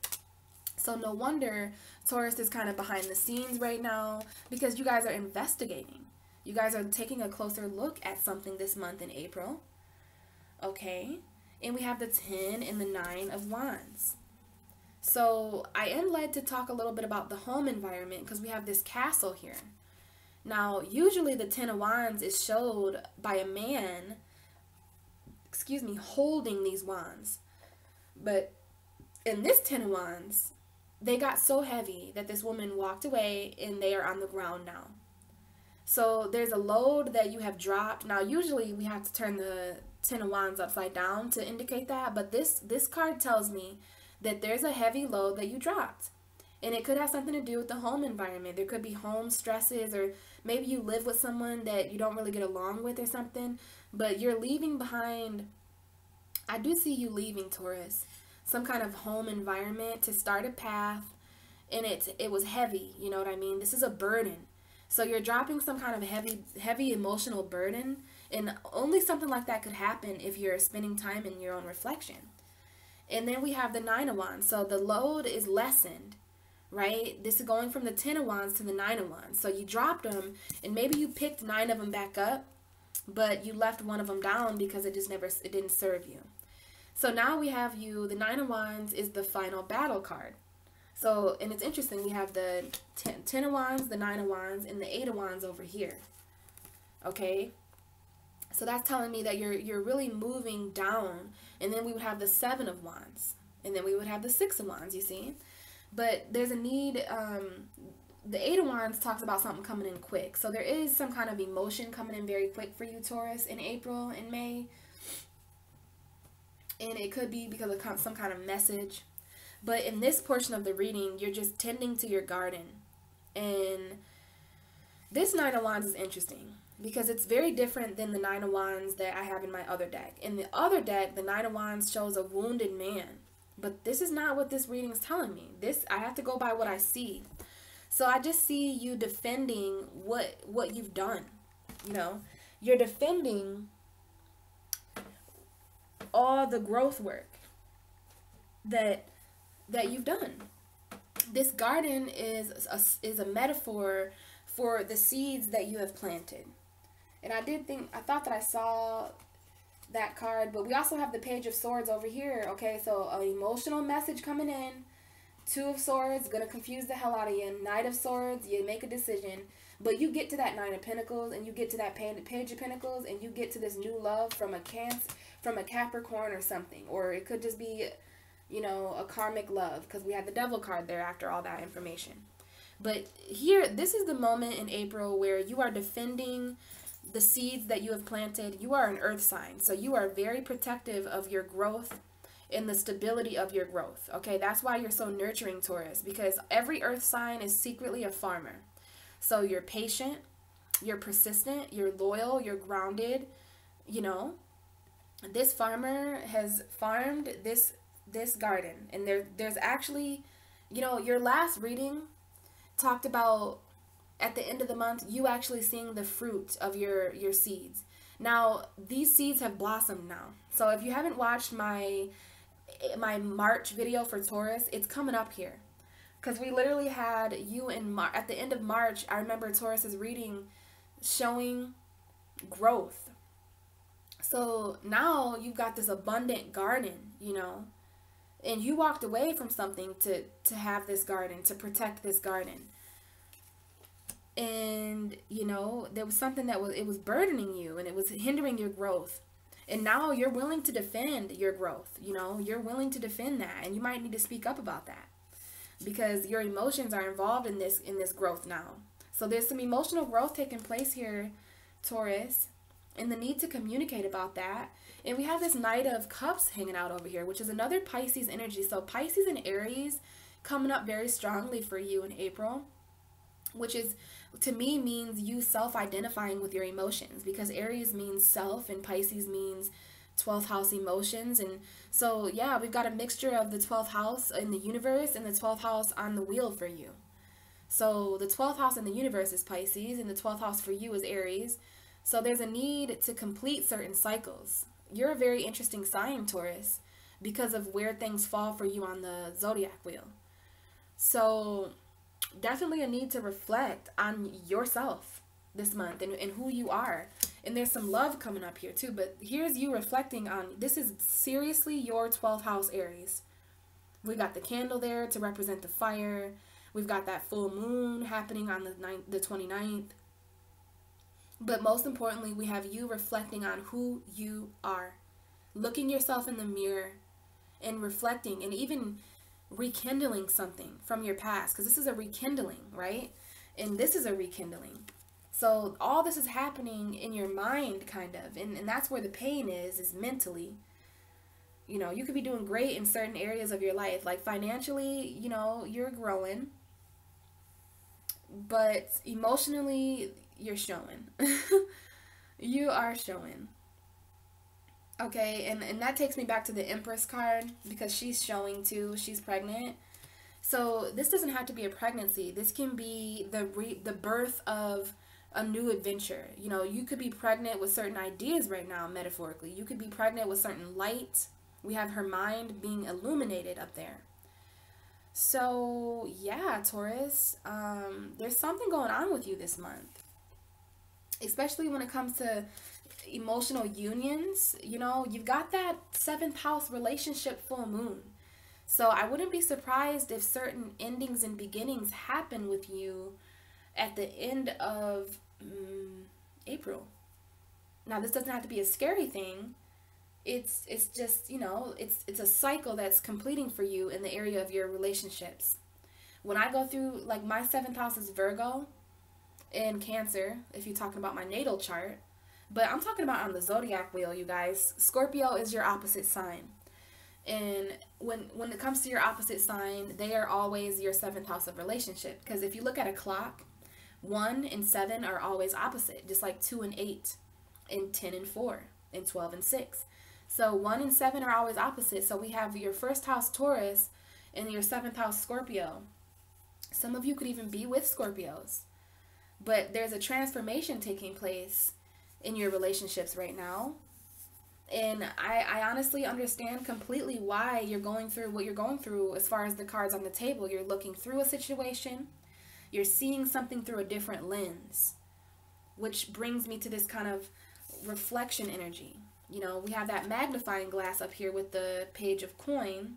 So no wonder Taurus is kind of behind the scenes right now, because you guys are investigating. You guys are taking a closer look at something this month in April. Okay? And we have the 10 and the 9 of Wands. So I am led to talk a little bit about the home environment because we have this castle here. Now, usually the 10 of Wands is showed by a man, holding these wands. But in this 10 of Wands, they got so heavy that this woman walked away and they are on the ground now. So there's a load that you have dropped. Now, usually we have to turn the 10 of Wands upside down to indicate that, but this card tells me that there's a heavy load that you dropped. And it could have something to do with the home environment. There could be home stresses, or maybe you live with someone that you don't really get along with or something, but you're leaving behind. I do see you leaving, Taurus, some kind of home environment to start a path, and it was heavy, you know what I mean? This is a burden. So you're dropping some kind of heavy emotional burden, and only something like that could happen if you're spending time in your own reflection. And then we have the 9 of Wands. So the load is lessened, right? This is going from the 10 of Wands to the 9 of Wands. So you dropped them, and maybe you picked 9 of them back up, but you left one of them down because it didn't serve you. So now we have the 9 of Wands is the final battle card. So, and it's interesting, we have the 10 of Wands, the 9 of Wands, and the 8 of Wands over here. Okay? So that's telling me that you're really moving down. And then we would have the 7 of Wands. And then we would have the 6 of Wands, you see? But there's a need, the 8 of Wands talks about something coming in quick. So there is some kind of emotion coming in very quick for you, Taurus, in April and May. And it could be because of some kind of message. But in this portion of the reading, you're just tending to your garden. And this 9 of Wands is interesting because it's very different than the 9 of Wands that I have in my other deck. In the other deck, the 9 of Wands shows a wounded man. But this is not what this reading is telling me. I have to go by what I see. So I just see you defending what you've done. You know, you're defending all the growth work that you've done. This garden is a metaphor for the seeds that you have planted. And I thought that I saw that card, but we also have the Page of Swords over here. Okay, so an emotional message coming in. 2 of Swords, gonna confuse the hell out of you. Knight of Swords, you make a decision, but you get to that 9 of Pentacles, and you get to that Page of Pentacles, and you get to this new love from a Capricorn or something. Or it could just be, you know, a karmic love, because we had the Devil card there after all that information. But here, this is the moment in April where you are defending the seeds that you have planted. You are an earth sign, so you are very protective of your growth and the stability of your growth. Okay, that's why you're so nurturing, Taurus, because every earth sign is secretly a farmer. So you're patient, you're persistent, you're loyal, you're grounded. You know, this farmer has farmed this garden, and there's actually, you know, your last reading, talked about at the end of the month, you actually seeing the fruit of your seeds. Now, these seeds have blossomed now. So if you haven't watched my March video for Taurus, it's coming up here. Because we literally had you in at the end of March. I remember Taurus's reading showing growth. So now you've got this abundant garden, you know, and you walked away from something to have this garden, to protect this garden. And, you know, there was something that was burdening you, and it was hindering your growth. And now you're willing to defend your growth, you know, you're willing to defend that, and you might need to speak up about that because your emotions are involved in this growth now. So there's some emotional growth taking place here, Taurus, and the need to communicate about that. And we have this Knight of Cups hanging out over here, which is another Pisces energy. So Pisces and Aries coming up very strongly for you in April, which is, to me, means you self-identifying with your emotions, because Aries means self and Pisces means 12th house emotions. And so, yeah, we've got a mixture of the 12th house in the universe and the 12th house on the wheel for you. So the 12th house in the universe is Pisces, and the 12th house for you is Aries. So there's a need to complete certain cycles. You're a very interesting sign, Taurus, because of where things fall for you on the zodiac wheel. So definitely a need to reflect on yourself this month and who you are. And there's some love coming up here too, but here's you reflecting on, this is seriously your 12th house Aries. We've got the candle there to represent the fire. We've got that full moon happening on the 29th. But most importantly, we have you reflecting on who you are. Looking yourself in the mirror and reflecting and even rekindling something from your past, because this is a rekindling, right? And this is a rekindling. So all this is happening in your mind, kind of, and that's where the pain is mentally. You know, you could be doing great in certain areas of your life, like financially, you know, you're growing, but emotionally you're showing. You are showing. Okay, and that takes me back to the Empress card, because she's showing too. She's pregnant. So this doesn't have to be a pregnancy. This can be the birth of a new adventure. You know, you could be pregnant with certain ideas right now, metaphorically. You could be pregnant with certain light. We have her mind being illuminated up there. So yeah, Taurus, there's something going on with you this month, especially when it comes to emotional unions. You know, you've got that 7th house relationship full moon. So I wouldn't be surprised if certain endings and beginnings happen with you at the end of April. Now, this doesn't have to be a scary thing. It's just, you know, it's a cycle that's completing for you in the area of your relationships. When I go through, like, my 7th house is Virgo and Cancer, if you're talking about my natal chart. But I'm talking about on the zodiac wheel, you guys. Scorpio is your opposite sign. And when it comes to your opposite sign, they are always your 7th house of relationship. Because if you look at a clock, 1 and 7 are always opposite, just like 2 and 8, and 10 and 4, and 12 and 6. So 1 and 7 are always opposite. So we have your 1st house Taurus and your 7th house Scorpio. Some of you could even be with Scorpios. But there's a transformation taking place in your relationships right now. And I honestly understand completely why you're going through what you're going through as far as the cards on the table. You're looking through a situation. You're seeing something through a different lens, which brings me to this kind of reflection energy. You know, we have that magnifying glass up here with the Page of Coin.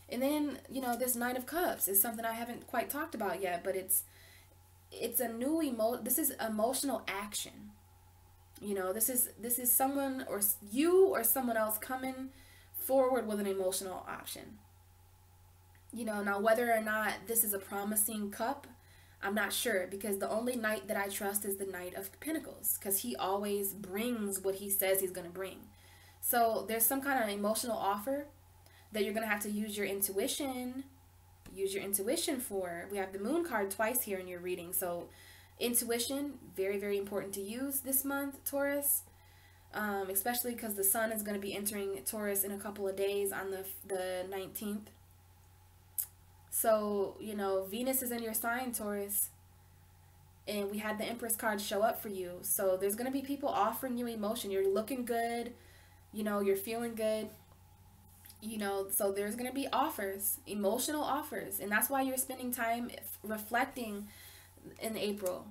And then, you know, this Knight of Cups is something I haven't quite talked about yet, but it's a new this is emotional action. You know, this is someone, or you or someone else coming forward with an emotional option. You know, now whether or not this is a promising cup, I'm not sure, because the only knight that I trust is the Knight of Pentacles, because he always brings what he says he's going to bring. So there's some kind of emotional offer that you're going to have to use your intuition. Use your intuition for. We have the Moon card twice here in your reading. So intuition, very, very important to use this month, Taurus. Especially because the sun is going to be entering Taurus in a couple of days on the 19th. So, you know, Venus is in your sign, Taurus. And we had the Empress card show up for you. So there's going to be people offering you emotion. You're looking good. You know, you're feeling good. You know, so there's going to be offers, emotional offers. And that's why you're spending time reflecting in April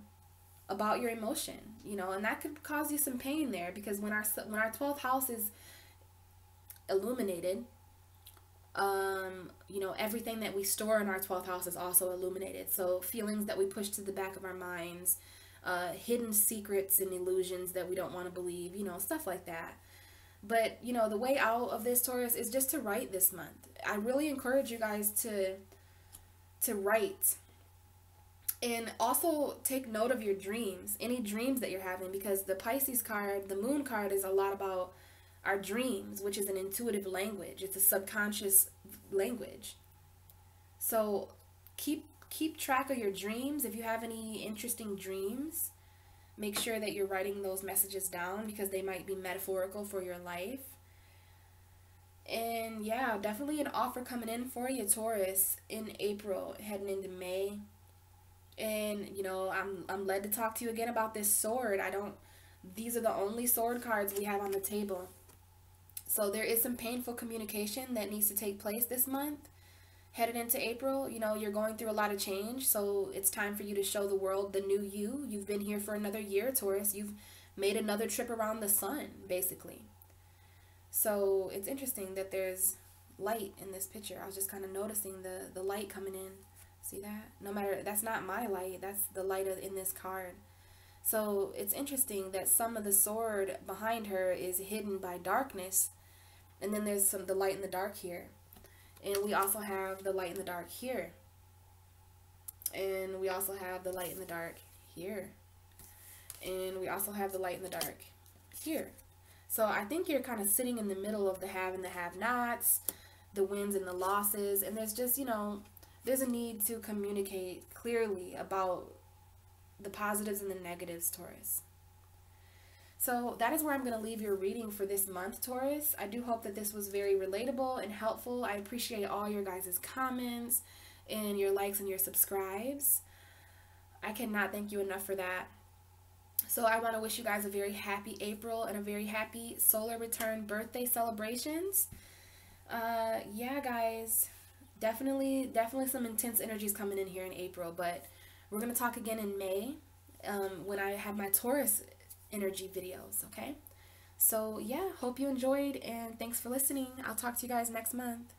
about your emotion, you know, and that could cause you some pain there, because when our 12th house is illuminated, you know, everything that we store in our 12th house is also illuminated. So feelings that we push to the back of our minds, hidden secrets and illusions that we don't want to believe, you know, stuff like that. But, you know, the way out of this, Taurus, is just to write this month. I really encourage you guys to write. And also take note of your dreams, any dreams that you're having, because the Pisces card, the moon card, is a lot about our dreams, which is an intuitive language. It's a subconscious language. So keep track of your dreams. If you have any interesting dreams, make sure that you're writing those messages down, because they might be metaphorical for your life. And yeah, definitely an offer coming in for you, Taurus, in April, heading into May. And, you know, I'm led to talk to you again about this sword. These are the only sword cards we have on the table. So there is some painful communication that needs to take place this month, headed into April. You know, you're going through a lot of change, so it's time for you to show the world the new you. You've been here for another year, Taurus. You've made another trip around the sun, basically. So it's interesting that there's light in this picture. I was just kind of noticing the light coming in. See that? No matter, that's not my light, that's the light in this card. So it's interesting that some of the sword behind her is hidden by darkness, and then there's the light in the dark here. And we also have the light in the dark here. And we also have the light in the dark here. And we also have the light in the dark here. So I think you're kind of sitting in the middle of the have and the have-nots, the wins and the losses, and there's just, you know, there's a need to communicate clearly about the positives and the negatives, Taurus. So that is where I'm going to leave your reading for this month, Taurus. I do hope that this was very relatable and helpful. I appreciate all your guys' comments and your likes and your subscribes. I cannot thank you enough for that. So I want to wish you guys a very happy April and a very happy solar return birthday celebrations. Yeah, guys. Definitely some intense energies coming in here in April, but we're going to talk again in May when I have my Taurus energy videos, okay? So, yeah, hope you enjoyed, and thanks for listening. I'll talk to you guys next month.